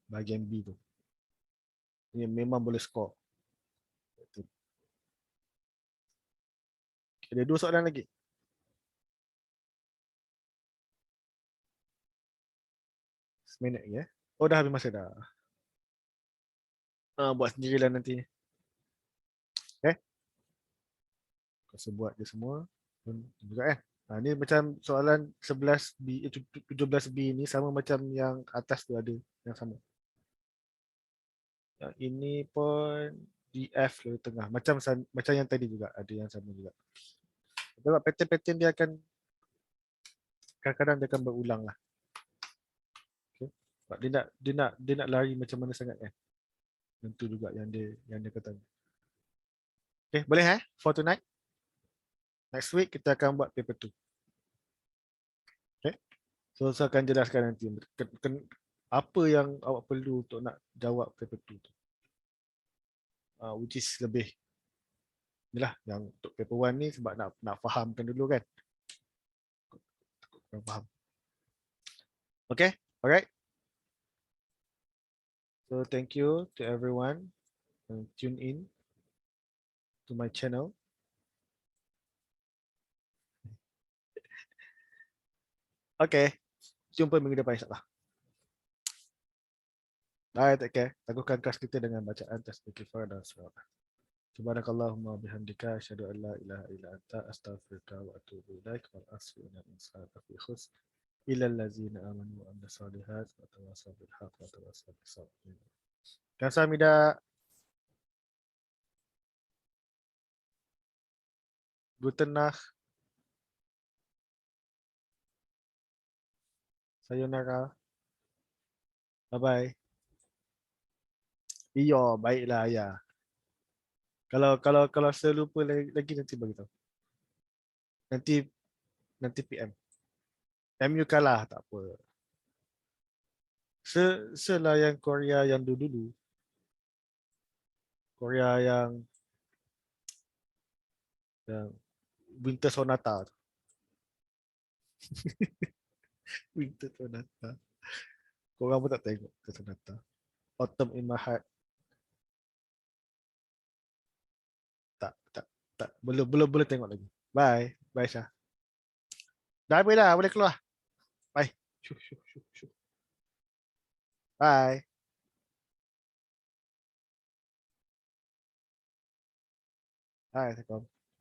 bahagian B tu. Ini memang boleh skor. Ada 2 soalan lagi. Seminit lagi Oh dah habis masa dah. Buat sendirilah nanti. Okay. Kau buat je semua. Juga ni macam soalan 11B, 17B ni sama macam yang atas tu ada yang sama. Yang ini pun DF lalu tengah. Macam yang tadi juga ada yang sama juga. Sebab pattern-pattern dia akan kadang-kadang dia akan berulang lah. Okay. Sebab dia nak lari macam mana sangat kan. Tentu juga yang dia kata. Okay, boleh for tonight. Next week kita akan buat paper 2. Okay. So saya akan jelaskan nanti apa yang awak perlu untuk nak jawab paper 2 tu. Which is lebih inilah yang untuk paper 1 ni sebab nak fahamkan dulu kan. Nak faham. Okay, alright. So thank you to everyone who tune in to my channel. Okay, jumpa minggu depan insyaAllah. Bye, take care. Teguhkan kelas kita dengan bacaan tasbih kifar dan salawat. Subhanakallahumma bihamdika asyhadu an la ilaha illa anta astaghfiruka wa atubu ilaik wal asri innal insana lafi khusr illa allazina amanu wa amilus solihat wa tawassaw bil haqq wa tawassaw bis sabr. Kamsahamnida. Guten Nacht. Sayonara. Bye bye. Iya, baiklah ya. Kalau saya lupa lagi nanti bagi tahu. Nanti PM. MU kalah tak apa. Selah yang Korea yang dulu. Korea yang Winter Sonata. Winter Sonata. Korang pun tak tengok Winter Sonata. Autumn in my heart. Tak. Belum tengok lagi. Bye. Bye Syah. Dah habis dah. Boleh keluar. Bye. Syuh. Bye. Bye. Assalamualaikum.